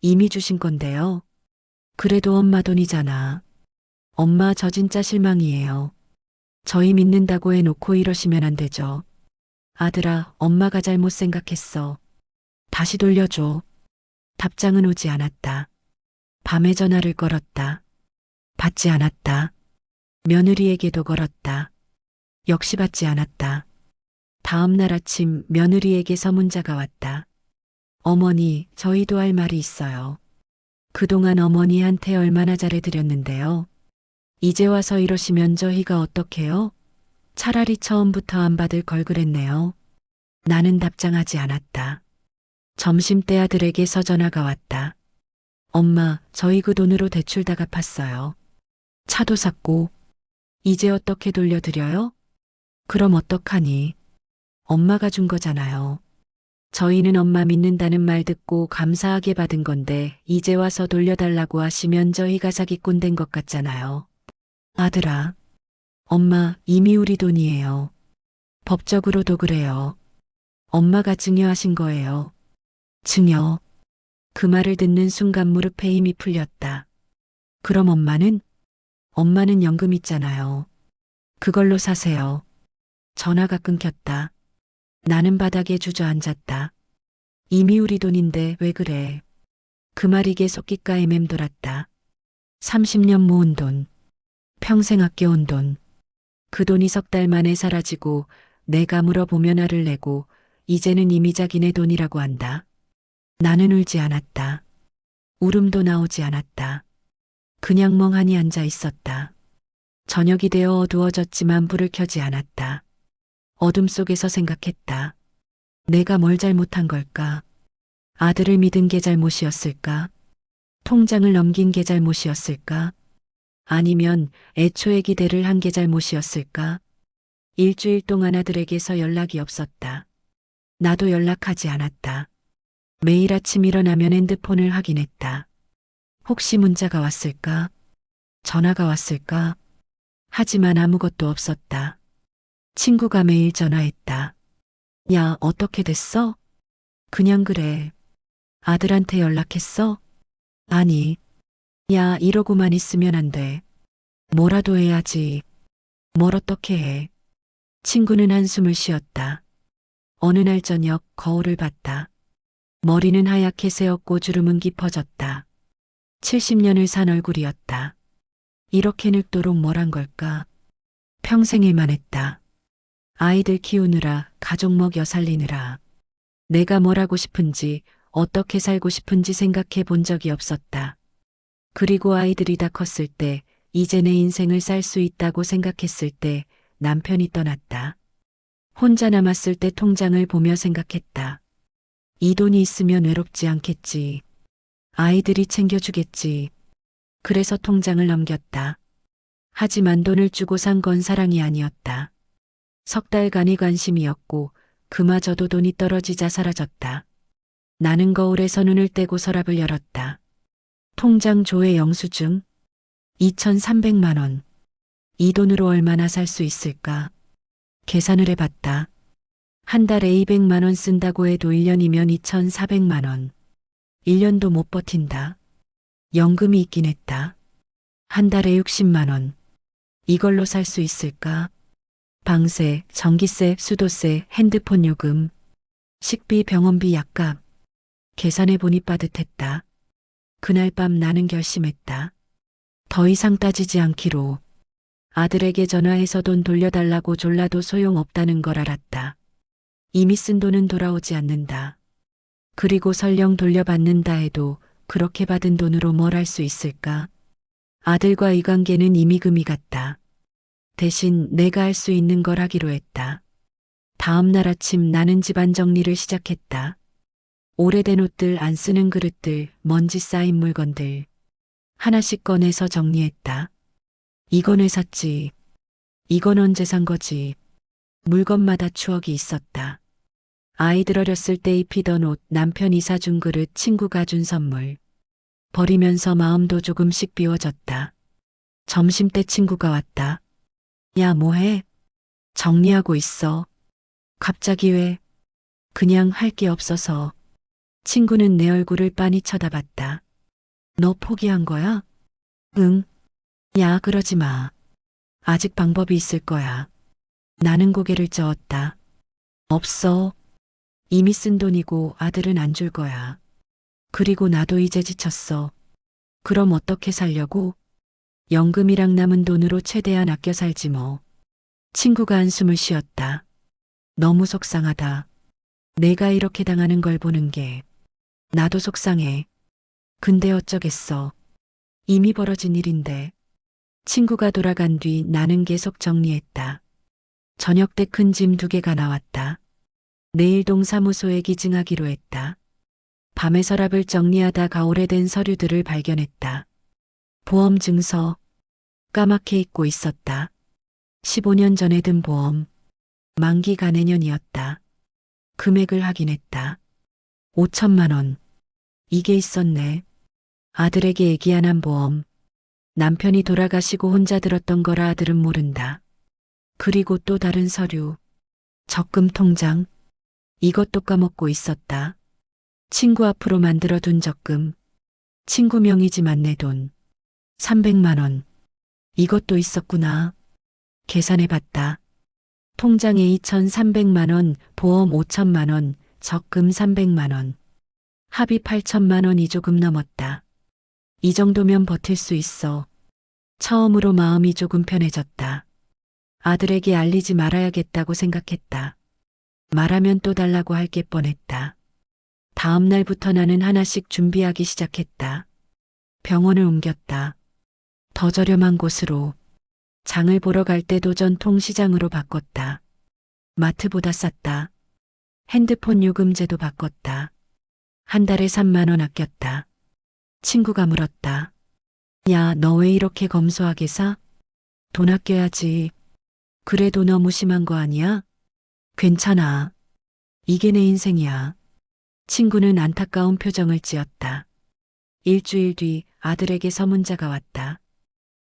이미 주신 건데요. 그래도 엄마 돈이잖아. 엄마, 저 진짜 실망이에요. 저희 믿는다고 해놓고 이러시면 안 되죠. 아들아, 엄마가 잘못 생각했어. 다시 돌려줘. 답장은 오지 않았다. 밤에 전화를 걸었다. 받지 않았다. 며느리에게도 걸었다. 역시 받지 않았다. 다음 날 아침 며느리에게서 문자가 왔다. 어머니, 저희도 할 말이 있어요. 그동안 어머니한테 얼마나 잘해드렸는데요. 이제 와서 이러시면 저희가 어떡해요? 차라리 처음부터 안 받을 걸 그랬네요. 나는 답장하지 않았다. 점심때 아들에게서 전화가 왔다. 엄마, 저희 그 돈으로 대출 다 갚았어요. 차도 샀고. 이제 어떻게 돌려드려요? 그럼 어떡하니? 엄마가 준 거잖아요. 저희는 엄마 믿는다는 말 듣고 감사하게 받은 건데 이제 와서 돌려달라고 하시면 저희가 사기꾼 된 것 같잖아요. 아들아, 엄마, 이미 우리 돈이에요. 법적으로도 그래요. 엄마가 증여하신 거예요. 증여. 그 말을 듣는 순간 무릎에 힘이 풀렸다. 그럼 엄마는 연금 있잖아요. 그걸로 사세요. 전화가 끊겼다. 나는 바닥에 주저앉았다. 이미 우리 돈인데 왜 그래? 그 말이 계속 귓가에 맴돌았다. 30년 모은 돈. 평생 아껴온 돈. 그 돈이 석 달 만에 사라지고 내가 물어보면 화를 내고 이제는 이미 자기네 돈이라고 한다. 나는 울지 않았다. 울음도 나오지 않았다. 그냥 멍하니 앉아 있었다. 저녁이 되어 어두워졌지만 불을 켜지 않았다. 어둠 속에서 생각했다. 내가 뭘 잘못한 걸까? 아들을 믿은 게 잘못이었을까? 통장을 넘긴 게 잘못이었을까? 아니면 애초에 기대를 한 게 잘못이었을까? 일주일 동안 아들에게서 연락이 없었다. 나도 연락하지 않았다. 매일 아침 일어나면 핸드폰을 확인했다. 혹시 문자가 왔을까? 전화가 왔을까? 하지만 아무것도 없었다. 친구가 매일 전화했다. 야, 어떻게 됐어? 그냥 그래. 아들한테 연락했어? 아니. 야, 이러고만 있으면 안 돼. 뭐라도 해야지. 뭘 어떻게 해. 친구는 한숨을 쉬었다. 어느 날 저녁 거울을 봤다. 머리는 하얗게 새었고 주름은 깊어졌다. 70년을 산 얼굴이었다. 이렇게 늙도록 뭘 한 걸까? 평생 일만 했다. 아이들 키우느라, 가족 먹여 살리느라. 내가 뭘 하고 싶은지, 어떻게 살고 싶은지 생각해 본 적이 없었다. 그리고 아이들이 다 컸을 때, 이제 내 인생을 살 수 있다고 생각했을 때, 남편이 떠났다. 혼자 남았을 때 통장을 보며 생각했다. 이 돈이 있으면 외롭지 않겠지. 아이들이 챙겨주겠지. 그래서 통장을 넘겼다. 하지만 돈을 주고 산 건 사랑이 아니었다. 석 달간의 관심이었고 그마저도 돈이 떨어지자 사라졌다. 나는 거울에서 눈을 떼고 서랍을 열었다. 통장 조회 영수증 2,300만 원. 이 돈으로 얼마나 살 수 있을까? 계산을 해봤다. 한 달에 200만 원 쓴다고 해도 1년이면 2,400만 원. 1년도 못 버틴다. 연금이 있긴 했다. 한 달에 60만 원. 이걸로 살 수 있을까? 방세, 전기세, 수도세, 핸드폰 요금, 식비, 병원비, 약값. 계산해보니 빠듯했다. 그날 밤 나는 결심했다. 더 이상 따지지 않기로. 아들에게 전화해서 돈 돌려달라고 졸라도 소용없다는 걸 알았다. 이미 쓴 돈은 돌아오지 않는다. 그리고 설령 돌려받는다 해도 그렇게 받은 돈으로 뭘 할 수 있을까? 아들과 이 관계는 이미 금이 갔다. 대신 내가 할 수 있는 걸 하기로 했다. 다음 날 아침 나는 집안 정리를 시작했다. 오래된 옷들, 안 쓰는 그릇들, 먼지 쌓인 물건들. 하나씩 꺼내서 정리했다. 이건 왜 샀지? 이건 언제 산 거지? 물건마다 추억이 있었다. 아이들 어렸을 때 입히던 옷, 남편이 사준 그릇, 친구가 준 선물. 버리면서 마음도 조금씩 비워졌다. 점심때 친구가 왔다. 야, 뭐해? 정리하고 있어. 갑자기 왜? 그냥 할 게 없어서. 친구는 내 얼굴을 빤히 쳐다봤다. 너 포기한 거야? 응. 야, 그러지 마. 아직 방법이 있을 거야. 나는 고개를 저었다. 없어. 이미 쓴 돈이고 아들은 안 줄 거야. 그리고 나도 이제 지쳤어. 그럼 어떻게 살려고? 연금이랑 남은 돈으로 최대한 아껴 살지 뭐. 친구가 한숨을 쉬었다. 너무 속상하다. 내가 이렇게 당하는 걸 보는 게. 나도 속상해. 근데 어쩌겠어. 이미 벌어진 일인데. 친구가 돌아간 뒤 나는 계속 정리했다. 저녁 때 큰 짐 2개가 나왔다. 내일 동사무소에 기증하기로 했다. 밤에 서랍을 정리하다가 오래된 서류들을 발견했다. 보험 증서. 까맣게 잊고 있었다. 15년 전에 든 보험. 만기가 내년이었다. 금액을 확인했다. 5천만 원. 이게 있었네. 아들에게 얘기 안 한 보험. 남편이 돌아가시고 혼자 들었던 거라 아들은 모른다. 그리고 또 다른 서류. 적금 통장. 이것도 까먹고 있었다. 친구 앞으로 만들어둔 적금. 친구 명의지만 내 돈. 300만 원. 이것도 있었구나. 계산해봤다. 통장에 2,300만 원, 보험 5천만 원, 적금 300만 원. 합이 8천만 원이 조금 넘었다. 이 정도면 버틸 수 있어. 처음으로 마음이 조금 편해졌다. 아들에게 알리지 말아야겠다고 생각했다. 말하면 또 달라고 할 게 뻔했다. 다음 날부터 나는 하나씩 준비하기 시작했다. 병원을 옮겼다. 더 저렴한 곳으로. 장을 보러 갈 때도 전통시장으로 바꿨다. 마트보다 쌌다. 핸드폰 요금제도 바꿨다. 한 달에 3만 원 아꼈다. 친구가 물었다. 야, 너 왜 이렇게 검소하게 사? 돈 아껴야지. 그래도 너무 심한 거 아니야? 괜찮아. 이게 내 인생이야. 친구는 안타까운 표정을 지었다. 일주일 뒤 아들에게서 문자가 왔다.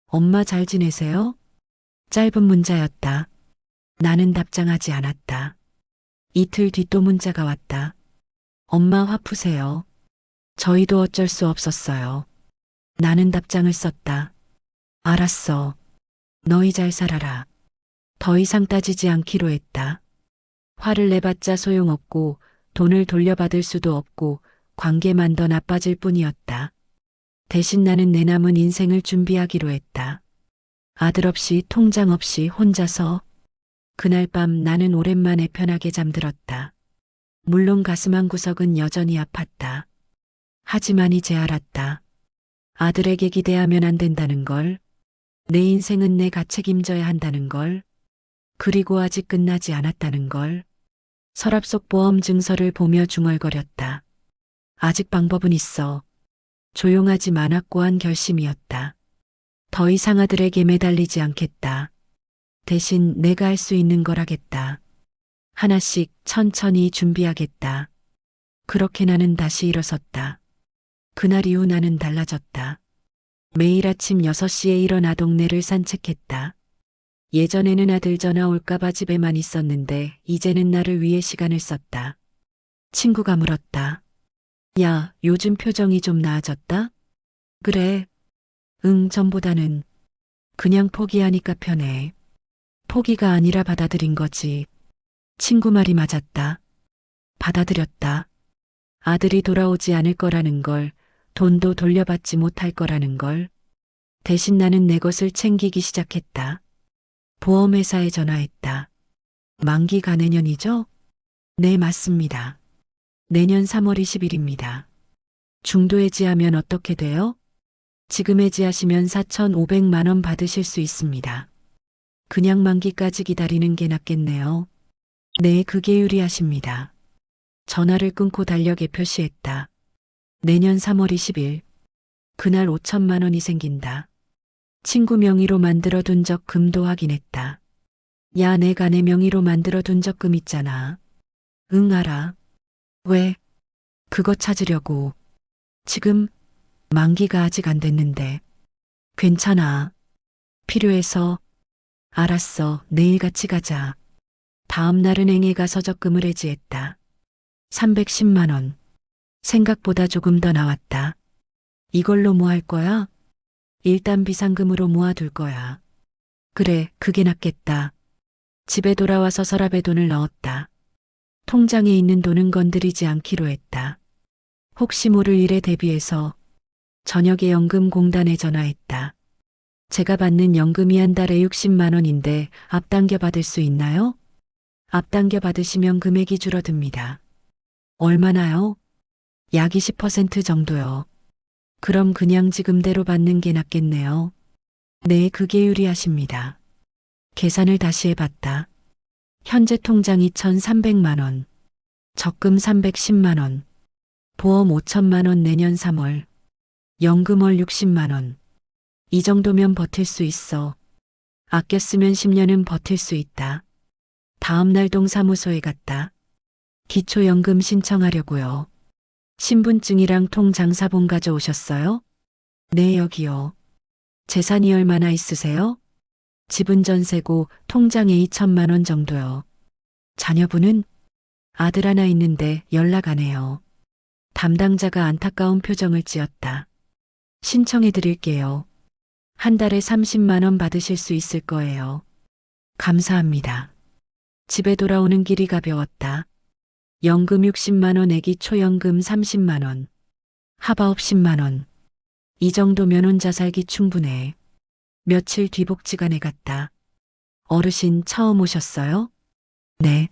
엄마 잘 지내세요? 짧은 문자였다. 나는 답장하지 않았다. 이틀 뒤 또 문자가 왔다. 엄마 화 푸세요. 저희도 어쩔 수 없었어요. 나는 답장을 썼다. 알았어. 너희 잘 살아라. 더 이상 따지지 않기로 했다. 화를 내봤자 소용없고 돈을 돌려받을 수도 없고 관계만 더 나빠질 뿐이었다. 대신 나는 내 남은 인생을 준비하기로 했다. 아들 없이 통장 없이 혼자서. 그날 밤 나는 오랜만에 편하게 잠들었다. 물론 가슴 한 구석은 여전히 아팠다. 하지만 이제 알았다. 아들에게 기대하면 안 된다는 걸. 내 인생은 내가 책임져야 한다는 걸. 그리고 아직 끝나지 않았다는 걸. 서랍 속 보험 증서를 보며 중얼거렸다. 아직 방법은 있어. 조용하지만 확고한 결심이었다. 더 이상 아들에게 매달리지 않겠다. 대신 내가 할 수 있는 걸 하겠다. 하나씩 천천히 준비하겠다. 그렇게 나는 다시 일어섰다. 그날 이후 나는 달라졌다. 매일 아침 6시에 일어나 동네를 산책했다. 예전에는 아들 전화 올까봐 집에만 있었는데 이제는 나를 위해 시간을 썼다. 친구가 물었다. 야, 요즘 표정이 좀 나아졌다? 그래. 응, 전보다는. 그냥 포기하니까 편해. 포기가 아니라 받아들인 거지. 친구 말이 맞았다. 받아들였다. 아들이 돌아오지 않을 거라는 걸, 돈도 돌려받지 못할 거라는 걸. 대신 나는 내 것을 챙기기 시작했다. 보험회사에 전화했다. 만기가 내년이죠? 네, 맞습니다. 내년 3월 20일입니다. 중도 해지하면 어떻게 돼요? 지금 해지하시면 4,500만 원 받으실 수 있습니다. 그냥 만기까지 기다리는 게 낫겠네요. 네, 그게 유리하십니다. 전화를 끊고 달력에 표시했다. 내년 3월 20일. 그날 5천만 원이 생긴다. 친구 명의로 만들어둔 적금도 확인했다. 야, 내가 내 명의로 만들어둔 적금 있잖아. 응, 알아. 왜? 그거 찾으려고. 지금 만기가 아직 안 됐는데. 괜찮아. 필요해서. 알았어. 내일 같이 가자. 다음 날은 행에 가서 적금을 해지했다. 310만 원. 생각보다 조금 더 나왔다. 이걸로 뭐 할 거야? 일단 비상금으로 모아둘 거야. 그래, 그게 낫겠다. 집에 돌아와서 서랍에 돈을 넣었다. 통장에 있는 돈은 건드리지 않기로 했다. 혹시 모를 일에 대비해서 저녁에 연금공단에 전화했다. 제가 받는 연금이 한 달에 60만 원인데 앞당겨 받을 수 있나요? 앞당겨 받으시면 금액이 줄어듭니다. 얼마나요? 약 20% 정도요. 그럼 그냥 지금대로 받는 게 낫겠네요. 네, 그게 유리하십니다. 계산을 다시 해봤다. 현재 통장 2,300만 원, 적금 310만 원, 보험 5천만 원 내년 3월, 연금월 60만 원. 이 정도면 버틸 수 있어. 아껴 쓰면 10년은 버틸 수 있다. 다음 날 동사무소에 갔다. 기초연금 신청하려고요. 신분증이랑 통장사본 가져오셨어요? 네, 여기요. 재산이 얼마나 있으세요? 집은 전세고 통장에 2천만 원 정도요. 자녀분은? 아들 하나 있는데 연락 안 해요. 담당자가 안타까운 표정을 지었다. 신청해 드릴게요. 한 달에 30만 원 받으실 수 있을 거예요. 감사합니다. 집에 돌아오는 길이 가벼웠다. 연금 60만 원, 애기 초연금 30만 원, 하바업 10만 원. 이 정도면 혼자 살기 충분해. 며칠 뒤 복지관에 갔다. 어르신 처음 오셨어요? 네.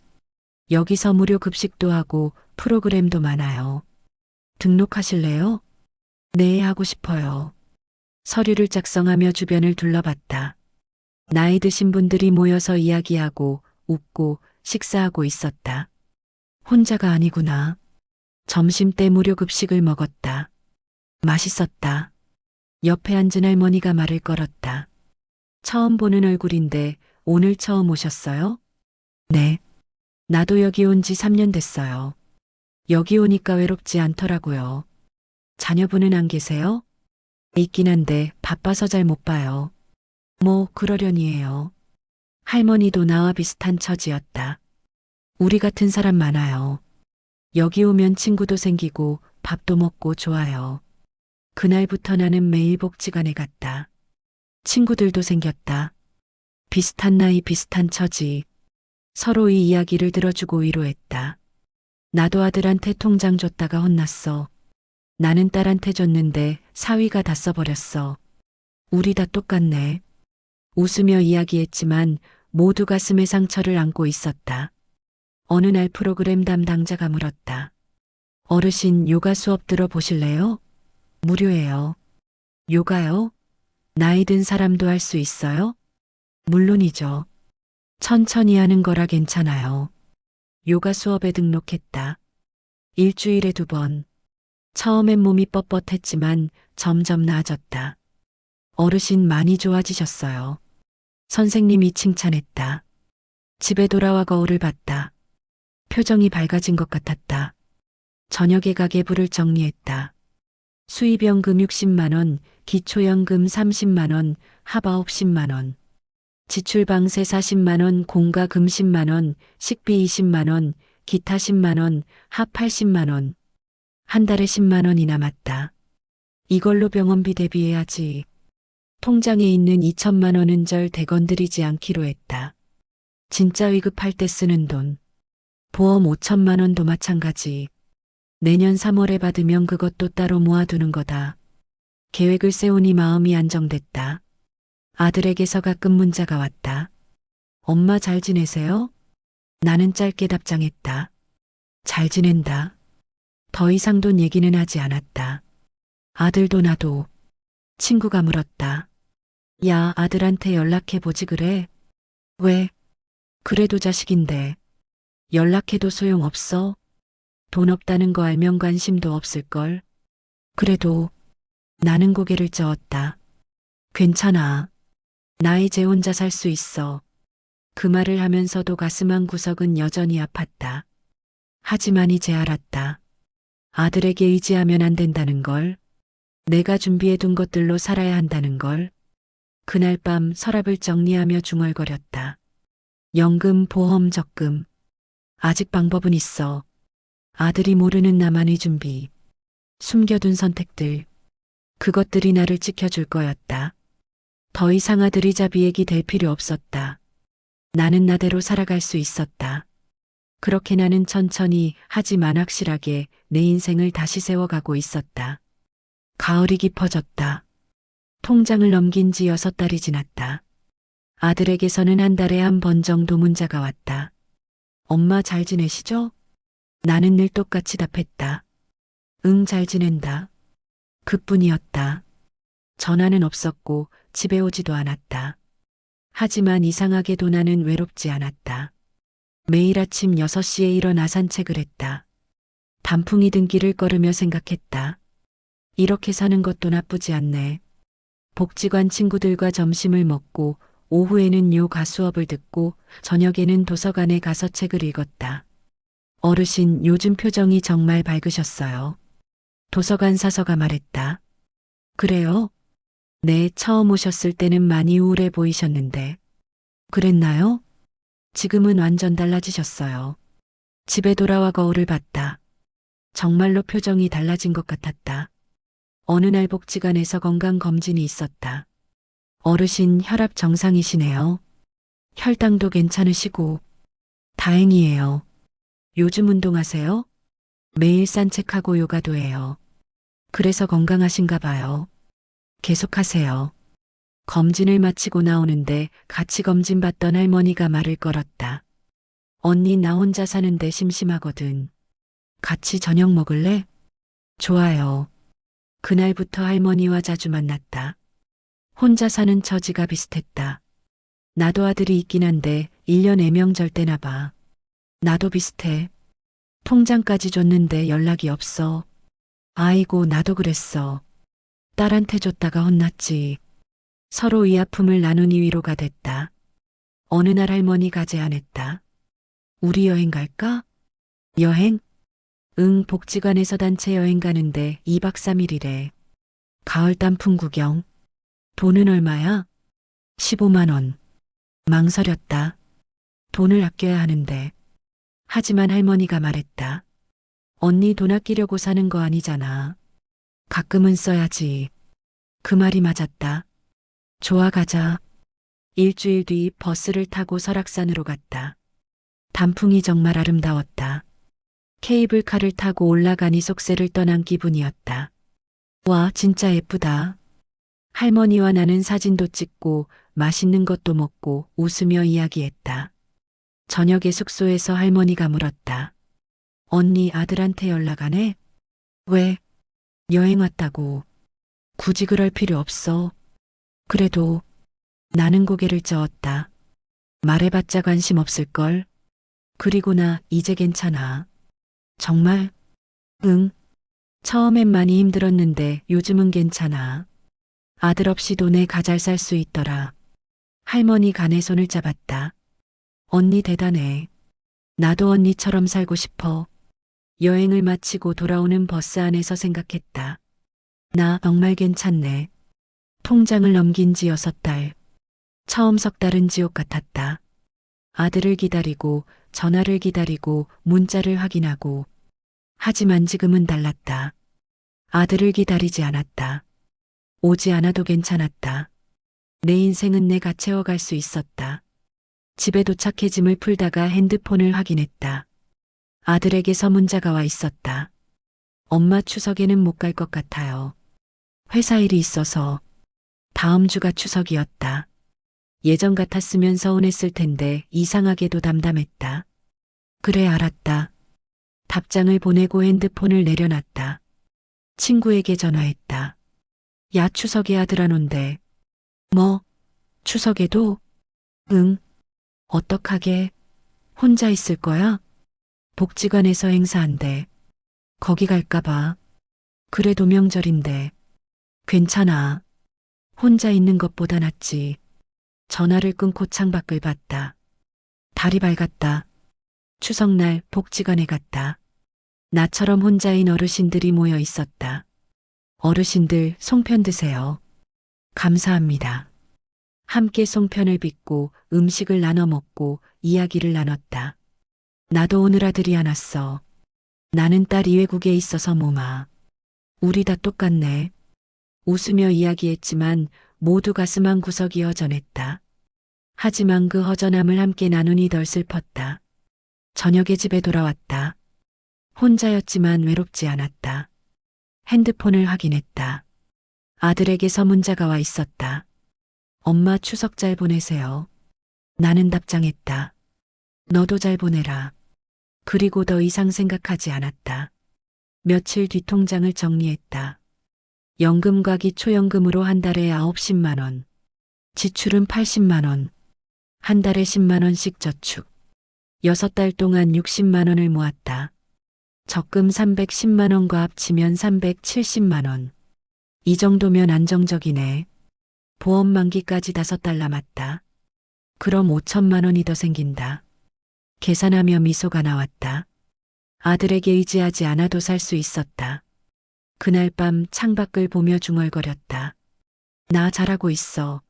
여기서 무료 급식도 하고 프로그램도 많아요. 등록하실래요? 네, 하고 싶어요. 서류를 작성하며 주변을 둘러봤다. 나이 드신 분들이 모여서 이야기하고 웃고 식사하고 있었다. 혼자가 아니구나. 점심 때 무료 급식을 먹었다. 맛있었다. 옆에 앉은 할머니가 말을 걸었다. 처음 보는 얼굴인데 오늘 처음 오셨어요? 네. 나도 여기 온 지 3년 됐어요. 여기 오니까 외롭지 않더라고요. 자녀분은 안 계세요? 있긴 한데 바빠서 잘 못 봐요. 뭐 그러려니 해요. 할머니도 나와 비슷한 처지였다. 우리 같은 사람 많아요. 여기 오면 친구도 생기고 밥도 먹고 좋아요. 그날부터 나는 매일 복지관에 갔다. 친구들도 생겼다. 비슷한 나이 비슷한 처지. 서로의 이야기를 들어주고 위로했다. 나도 아들한테 통장 줬다가 혼났어. 나는 딸한테 줬는데 사위가 다 써버렸어. 우리 다 똑같네. 웃으며 이야기했지만 모두 가슴에 상처를 안고 있었다. 어느 날 프로그램 담당자가 물었다. 어르신 요가 수업 들어보실래요? 무료예요. 요가요? 나이 든 사람도 할 수 있어요? 물론이죠. 천천히 하는 거라 괜찮아요. 요가 수업에 등록했다. 일주일에 2번. 처음엔 몸이 뻣뻣했지만 점점 나아졌다. 어르신 많이 좋아지셨어요. 선생님이 칭찬했다. 집에 돌아와 거울을 봤다. 표정이 밝아진 것 같았다. 저녁에 가계부를 정리했다. 수입연금 60만 원, 기초연금 30만 원, 합아홉 10만 원. 지출방세 40만 원, 공과금 10만 원, 식비 20만 원, 기타 10만 원, 합 80만 원. 한 달에 10만 원이 남았다. 이걸로 병원비 대비해야지. 통장에 있는 2천만 원은 절대 건드리지 않기로 했다. 진짜 위급할 때 쓰는 돈. 보험 5천만 원도 마찬가지. 내년 3월에 받으면 그것도 따로 모아두는 거다. 계획을 세우니 마음이 안정됐다. 아들에게서 가끔 문자가 왔다. 엄마 잘 지내세요? 나는 짧게 답장했다. 잘 지낸다. 더 이상 돈 얘기는 하지 않았다. 아들도 나도. 친구가 물었다. 야, 아들한테 연락해보지 그래? 왜? 그래도 자식인데. 연락해도 소용없어? 돈 없다는 거 알면 관심도 없을걸. 그래도 나는 고개를 저었다. 괜찮아. 나 이제 혼자 살 수 있어. 그 말을 하면서도 가슴 한 구석은 여전히 아팠다. 하지만 이제 알았다. 아들에게 의지하면 안 된다는 걸. 내가 준비해둔 것들로 살아야 한다는 걸. 그날 밤 서랍을 정리하며 중얼거렸다. 연금, 보험, 적금. 아직 방법은 있어. 아들이 모르는 나만의 준비. 숨겨둔 선택들. 그것들이 나를 지켜줄 거였다. 더 이상 아들이 자비액이 될 필요 없었다. 나는 나대로 살아갈 수 있었다. 그렇게 나는 천천히 하지만 확실하게 내 인생을 다시 세워가고 있었다. 가을이 깊어졌다. 통장을 넘긴 지 6달이 지났다. 아들에게서는 한 달에 한 번 정도 문자가 왔다. 엄마 잘 지내시죠? 나는 늘 똑같이 답했다. 응, 잘 지낸다. 그뿐이었다. 전화는 없었고 집에 오지도 않았다. 하지만 이상하게도 나는 외롭지 않았다. 매일 아침 6시에 일어나 산책을 했다. 단풍이 든 길을 걸으며 생각했다. 이렇게 사는 것도 나쁘지 않네. 복지관 친구들과 점심을 먹고 오후에는 요가 수업을 듣고 저녁에는 도서관에 가서 책을 읽었다. 어르신 요즘 표정이 정말 밝으셨어요. 도서관 사서가 말했다. 그래요? 네, 처음 오셨을 때는 많이 우울해 보이셨는데. 그랬나요? 지금은 완전 달라지셨어요. 집에 돌아와 거울을 봤다. 정말로 표정이 달라진 것 같았다. 어느 날 복지관에서 건강검진이 있었다. 어르신 혈압 정상이시네요. 혈당도 괜찮으시고. 다행이에요. 요즘 운동하세요? 매일 산책하고 요가도 해요. 그래서 건강하신가 봐요. 계속하세요. 검진을 마치고 나오는데 같이 검진 받던 할머니가 말을 걸었다. 언니 나 혼자 사는데 심심하거든. 같이 저녁 먹을래? 좋아요. 그날부터 할머니와 자주 만났다. 혼자 사는 처지가 비슷했다. 나도 아들이 있긴 한데 1년 애명절 때나 봐. 나도 비슷해. 통장까지 줬는데 연락이 없어. 아이고 나도 그랬어. 딸한테 줬다가 혼났지. 서로 이 아픔을 나누니 위로가 됐다. 어느 날 할머니가 제안했다. 우리 여행 갈까? 여행? 응, 복지관에서 단체 여행 가는데 2박 3일이래. 가을 단풍 구경. 돈은 얼마야? 15만 원. 망설였다. 돈을 아껴야 하는데. 하지만 할머니가 말했다. 언니 돈 아끼려고 사는 거 아니잖아. 가끔은 써야지. 그 말이 맞았다. 좋아, 가자. 일주일 뒤 버스를 타고 설악산으로 갔다. 단풍이 정말 아름다웠다. 케이블카를 타고 올라가니 속세를 떠난 기분이었다. 와, 진짜 예쁘다. 할머니와 나는 사진도 찍고 맛있는 것도 먹고 웃으며 이야기했다. 저녁에 숙소에서 할머니가 물었다. 언니 아들한테 연락 안 해? 왜? 여행 왔다고. 굳이 그럴 필요 없어. 그래도 나는 고개를 저었다. 말해봤자 관심 없을걸. 그리고 나 이제 괜찮아. 정말? 응. 처음엔 많이 힘들었는데 요즘은 괜찮아. 아들 없이도 내가 잘 살 수 있더라. 할머니 간에 손을 잡았다. 언니 대단해. 나도 언니처럼 살고 싶어. 여행을 마치고 돌아오는 버스 안에서 생각했다. 나 정말 괜찮네. 통장을 넘긴 지 6달. 처음 석 달은 지옥 같았다. 아들을 기다리고 전화를 기다리고 문자를 확인하고. 하지만 지금은 달랐다. 아들을 기다리지 않았다. 오지 않아도 괜찮았다. 내 인생은 내가 채워갈 수 있었다. 집에 도착해 짐을 풀다가 핸드폰을 확인했다. 아들에게서 문자가 와 있었다. 엄마 추석에는 못 갈 것 같아요. 회사 일이 있어서. 다음 주가 추석이었다. 예전 같았으면 서운했을 텐데 이상하게도 담담했다. 그래, 알았다. 답장을 보내고 핸드폰을 내려놨다. 친구에게 전화했다. 야, 추석에 아들 안 온대. 뭐? 추석에도? 응. 어떡하게? 혼자 있을 거야? 복지관에서 행사한대. 거기 갈까봐. 그래도 명절인데. 괜찮아. 혼자 있는 것보다 낫지. 전화를 끊고 창밖을 봤다. 달이 밝았다. 추석날 복지관에 갔다. 나처럼 혼자인 어르신들이 모여 있었다. 어르신들 송편 드세요. 감사합니다. 함께 송편을 빚고 음식을 나눠 먹고 이야기를 나눴다. 나도 오늘 아들이 안 왔어. 나는 딸이 외국에 있어서 몸아. 우리 다 똑같네. 웃으며 이야기했지만 모두 가슴 한 구석이 허전했다. 하지만 그 허전함을 함께 나누니 덜 슬펐다. 저녁에 집에 돌아왔다. 혼자였지만 외롭지 않았다. 핸드폰을 확인했다. 아들에게서 문자가 와 있었다. 엄마 추석 잘 보내세요. 나는 답장했다. 너도 잘 보내라. 그리고 더 이상 생각하지 않았다. 며칠 뒤 통장을 정리했다. 연금과 기초연금으로 한 달에 90만 원. 지출은 80만 원. 한 달에 10만 원씩 저축. 6달 동안 60만 원을 모았다. 적금 310만 원과 합치면 370만 원. 이 정도면 안정적이네. 보험 만기까지 5달 남았다. 그럼 5천만 원이 더 생긴다. 계산하며 미소가 나왔다. 아들에게 의지하지 않아도 살 수 있었다. 그날 밤 창밖을 보며 중얼거렸다. 나 잘하고 있어.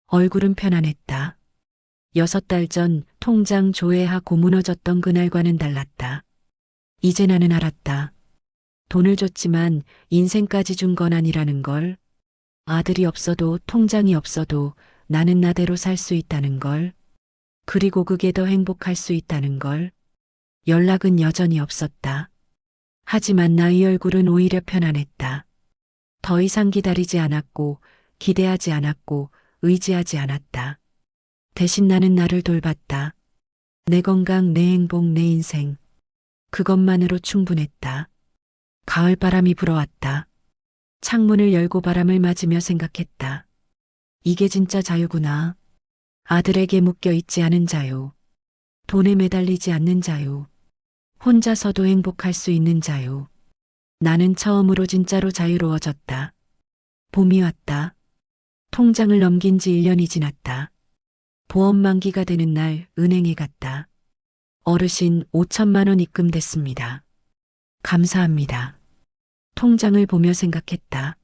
얼굴은 편안했다. 6달 전 통장 조회하고 무너졌던 그날과는 달랐다. 이제 나는 알았다. 돈을 줬지만 인생까지 준 건 아니라는 걸. 아들이 없어도 통장이 없어도 나는 나대로 살 수 있다는 걸. 그리고 그게 더 행복할 수 있다는 걸. 연락은 여전히 없었다. 하지만 나의 얼굴은 오히려 편안했다. 더 이상 기다리지 않았고 기대하지 않았고 의지하지 않았다. 대신 나는 나를 돌봤다. 내 건강, 내 행복, 내 인생. 그것만으로 충분했다. 가을 바람이 불어왔다. 창문을 열고 바람을 맞으며 생각했다. 이게 진짜 자유구나. 아들에게 묶여 있지 않은 자유. 돈에 매달리지 않는 자유. 혼자서도 행복할 수 있는 자유. 나는 처음으로 진짜로 자유로워졌다. 봄이 왔다. 통장을 넘긴 지 1년이 지났다. 보험 만기가 되는 날 은행에 갔다. 어르신 5천만 원 입금됐습니다. 감사합니다. 통장을 보며 생각했다.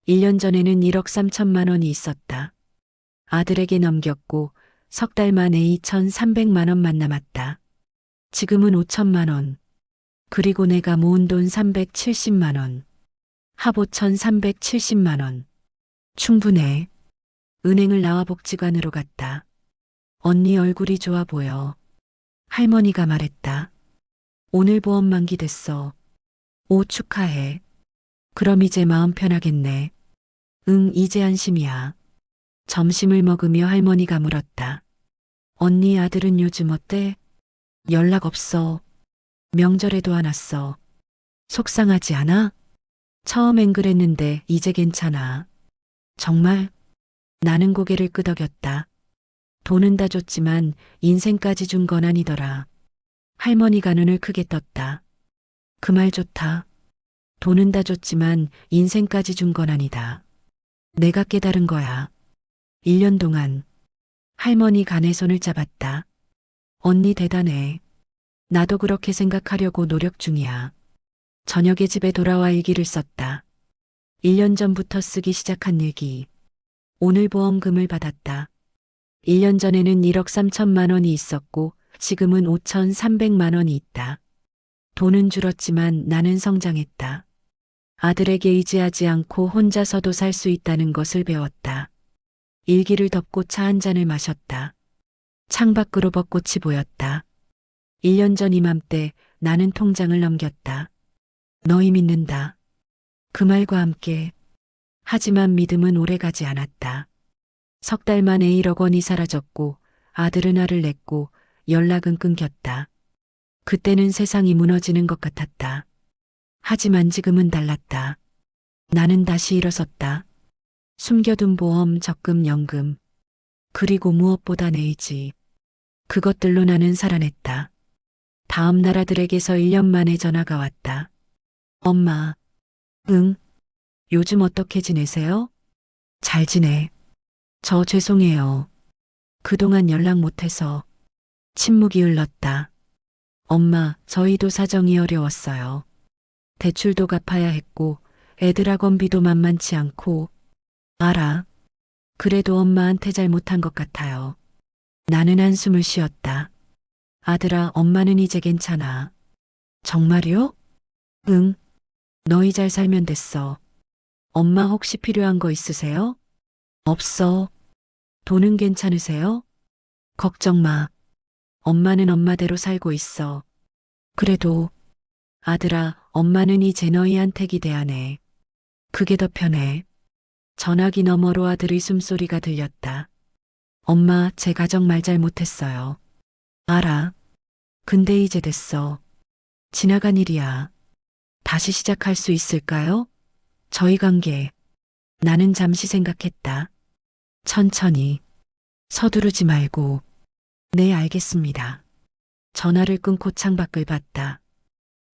1년 전에는 1억 3천만 원이 있었다. 아들에게 넘겼고 석 달 만에 2,300만 원만 남았다. 지금은 5천만 원. 그리고 내가 모은 돈 370만 원. 합 5,370만 원. 충분해. 은행을 나와 복지관으로 갔다. 언니 얼굴이 좋아 보여. 할머니가 말했다. 오늘 보험 만기 됐어. 오, 축하해. 그럼 이제 마음 편하겠네. 응, 이제 안심이야. 점심을 먹으며 할머니가 물었다. 언니 아들은 요즘 어때? 연락 없어. 명절에도 안 왔어. 속상하지 않아? 처음엔 그랬는데 이제 괜찮아. 정말? 나는 고개를 끄덕였다. 돈은 다 줬지만 인생까지 준 건 아니더라. 할머니가 눈을 크게 떴다. 그 말 좋다. 돈은 다 줬지만 인생까지 준 건 아니다. 내가 깨달은 거야. 1년 동안. 할머니 간에 손을 잡았다. 언니 대단해. 나도 그렇게 생각하려고 노력 중이야. 저녁에 집에 돌아와 일기를 썼다. 1년 전부터 쓰기 시작한 일기. 오늘 보험금을 받았다. 1년 전에는 1억 3천만 원이 있었고 지금은 5,300만 원이 있다. 돈은 줄었지만 나는 성장했다. 아들에게 의지하지 않고 혼자서도 살 수 있다는 것을 배웠다. 일기를 덮고 차 한 잔을 마셨다. 창밖으로 벚꽃이 보였다. 1년 전 이맘때 나는 통장을 넘겼다. 너희 믿는다. 그 말과 함께. 하지만 믿음은 오래가지 않았다. 석 달 만에 1억 원이 사라졌고 아들은 화를 냈고 연락은 끊겼다. 그때는 세상이 무너지는 것 같았다. 하지만 지금은 달랐다. 나는 다시 일어섰다. 숨겨둔 보험, 적금, 연금. 그리고 무엇보다 내 의지. 그것들로 나는 살아냈다. 다음 날 아들에게서 1년 만에 전화가 왔다. 엄마. 응. 요즘 어떻게 지내세요? 잘 지내. 저 죄송해요. 그동안 연락 못해서. 침묵이 흘렀다. 엄마, 저희도 사정이 어려웠어요. 대출도 갚아야 했고 애들 학원비도 만만치 않고. 알아. 그래도 엄마한테 잘못한 것 같아요. 나는 한숨을 쉬었다. 아들아, 엄마는 이제 괜찮아. 정말요? 응. 너희 잘 살면 됐어. 엄마 혹시 필요한 거 있으세요? 없어. 돈은 괜찮으세요? 걱정 마. 엄마는 엄마대로 살고 있어. 그래도 아들아, 엄마는 이제 너희한테 기대하네. 그게 더 편해. 전화기 너머로 아들의 숨소리가 들렸다. 엄마, 제 가정 말 잘못했어요. 알아. 근데 이제 됐어. 지나간 일이야. 다시 시작할 수 있을까요? 저희 관계. 나는 잠시 생각했다. 천천히. 서두르지 말고. 네, 알겠습니다. 전화를 끊고 창밖을 봤다.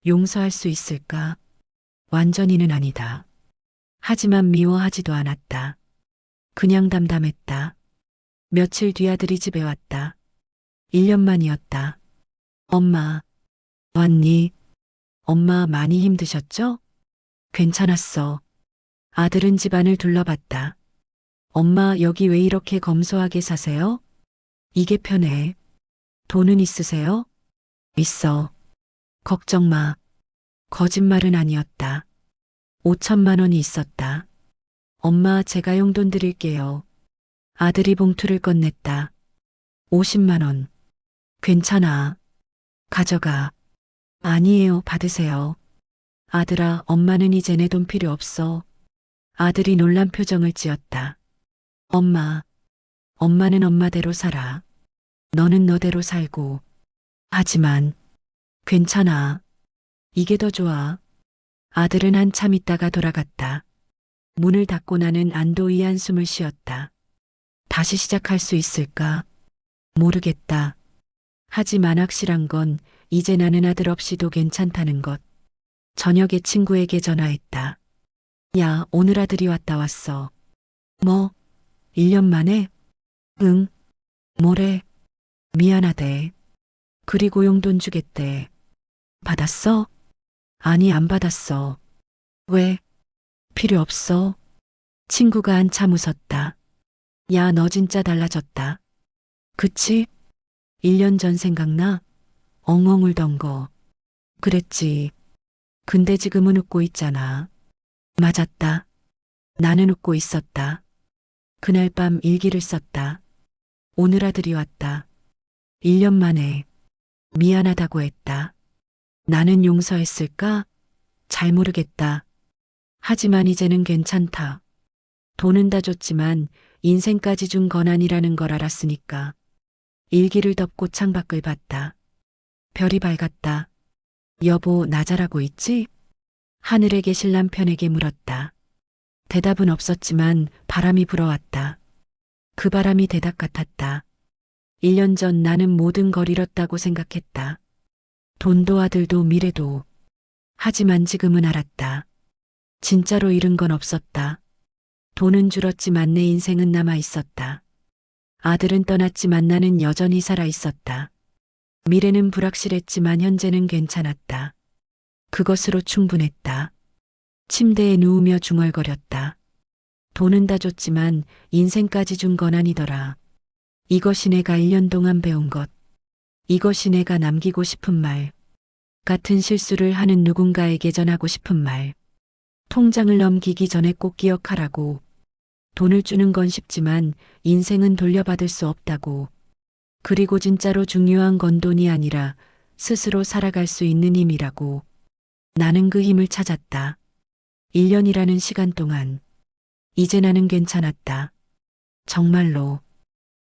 용서할 수 있을까? 완전히는 아니다. 하지만 미워하지도 않았다. 그냥 담담했다. 며칠 뒤 아들이 집에 왔다. 1년 만이었다. 엄마, 왔니? 엄마 많이 힘드셨죠? 괜찮았어. 아들은 집안을 둘러봤다. 엄마, 여기 왜 이렇게 검소하게 사세요? 이게 편해. 돈은 있으세요? 있어. 걱정 마. 거짓말은 아니었다. 5천만 원이 있었다. 엄마, 제가 용돈 드릴게요. 아들이 봉투를 꺼냈다. 50만 원. 괜찮아. 가져가. 아니에요, 받으세요. 아들아, 엄마는 이제 내 돈 필요 없어. 아들이 놀란 표정을 지었다. 엄마, 엄마는 엄마대로 살아. 너는 너대로 살고. 하지만, 괜찮아. 이게 더 좋아. 아들은 한참 있다가 돌아갔다. 문을 닫고 나는 안도의 한숨을 쉬었다. 다시 시작할 수 있을까? 모르겠다. 하지만 확실한 건 이제 나는 아들 없이도 괜찮다는 것. 저녁에 친구에게 전화했다. 야, 오늘 아들이 왔다 왔어. 뭐, 1년 만에? 응, 뭐래? 미안하대. 그리고 용돈 주겠대. 받았어? 아니, 안 받았어. 왜? 필요 없어. 친구가 한참 웃었다. 야, 너 진짜 달라졌다. 그치? 1년 전 생각나? 엉엉 울던 거. 그랬지. 근데 지금은 웃고 있잖아. 맞았다. 나는 웃고 있었다. 그날 밤 일기를 썼다. 오늘 아들이 왔다. 1년 만에 미안하다고 했다. 나는 용서했을까? 잘 모르겠다. 하지만 이제는 괜찮다. 돈은 다 줬지만 인생까지 준 건 아니라는 걸 알았으니까. 일기를 덮고 창밖을 봤다. 별이 밝았다. 여보, 나 잘하고 있지? 하늘에 계실 남편에게 물었다. 대답은 없었지만 바람이 불어왔다. 그 바람이 대답 같았다. 1년 전 나는 모든 걸 잃었다고 생각했다. 돈도 아들도 미래도. 하지만 지금은 알았다. 진짜로 잃은 건 없었다. 돈은 줄었지만 내 인생은 남아 있었다. 아들은 떠났지만 나는 여전히 살아 있었다. 미래는 불확실했지만 현재는 괜찮았다. 그것으로 충분했다. 침대에 누우며 중얼거렸다. 돈은 다 줬지만 인생까지 준 건 아니더라. 이것이 내가 1년 동안 배운 것. 이것이 내가 남기고 싶은 말. 같은 실수를 하는 누군가에게 전하고 싶은 말. 통장을 넘기기 전에 꼭 기억하라고. 돈을 주는 건 쉽지만 인생은 돌려받을 수 없다고. 그리고 진짜로 중요한 건 돈이 아니라 스스로 살아갈 수 있는 힘이라고. 나는 그 힘을 찾았다. 1년이라는 시간 동안. 이제 나는 괜찮았다. 정말로.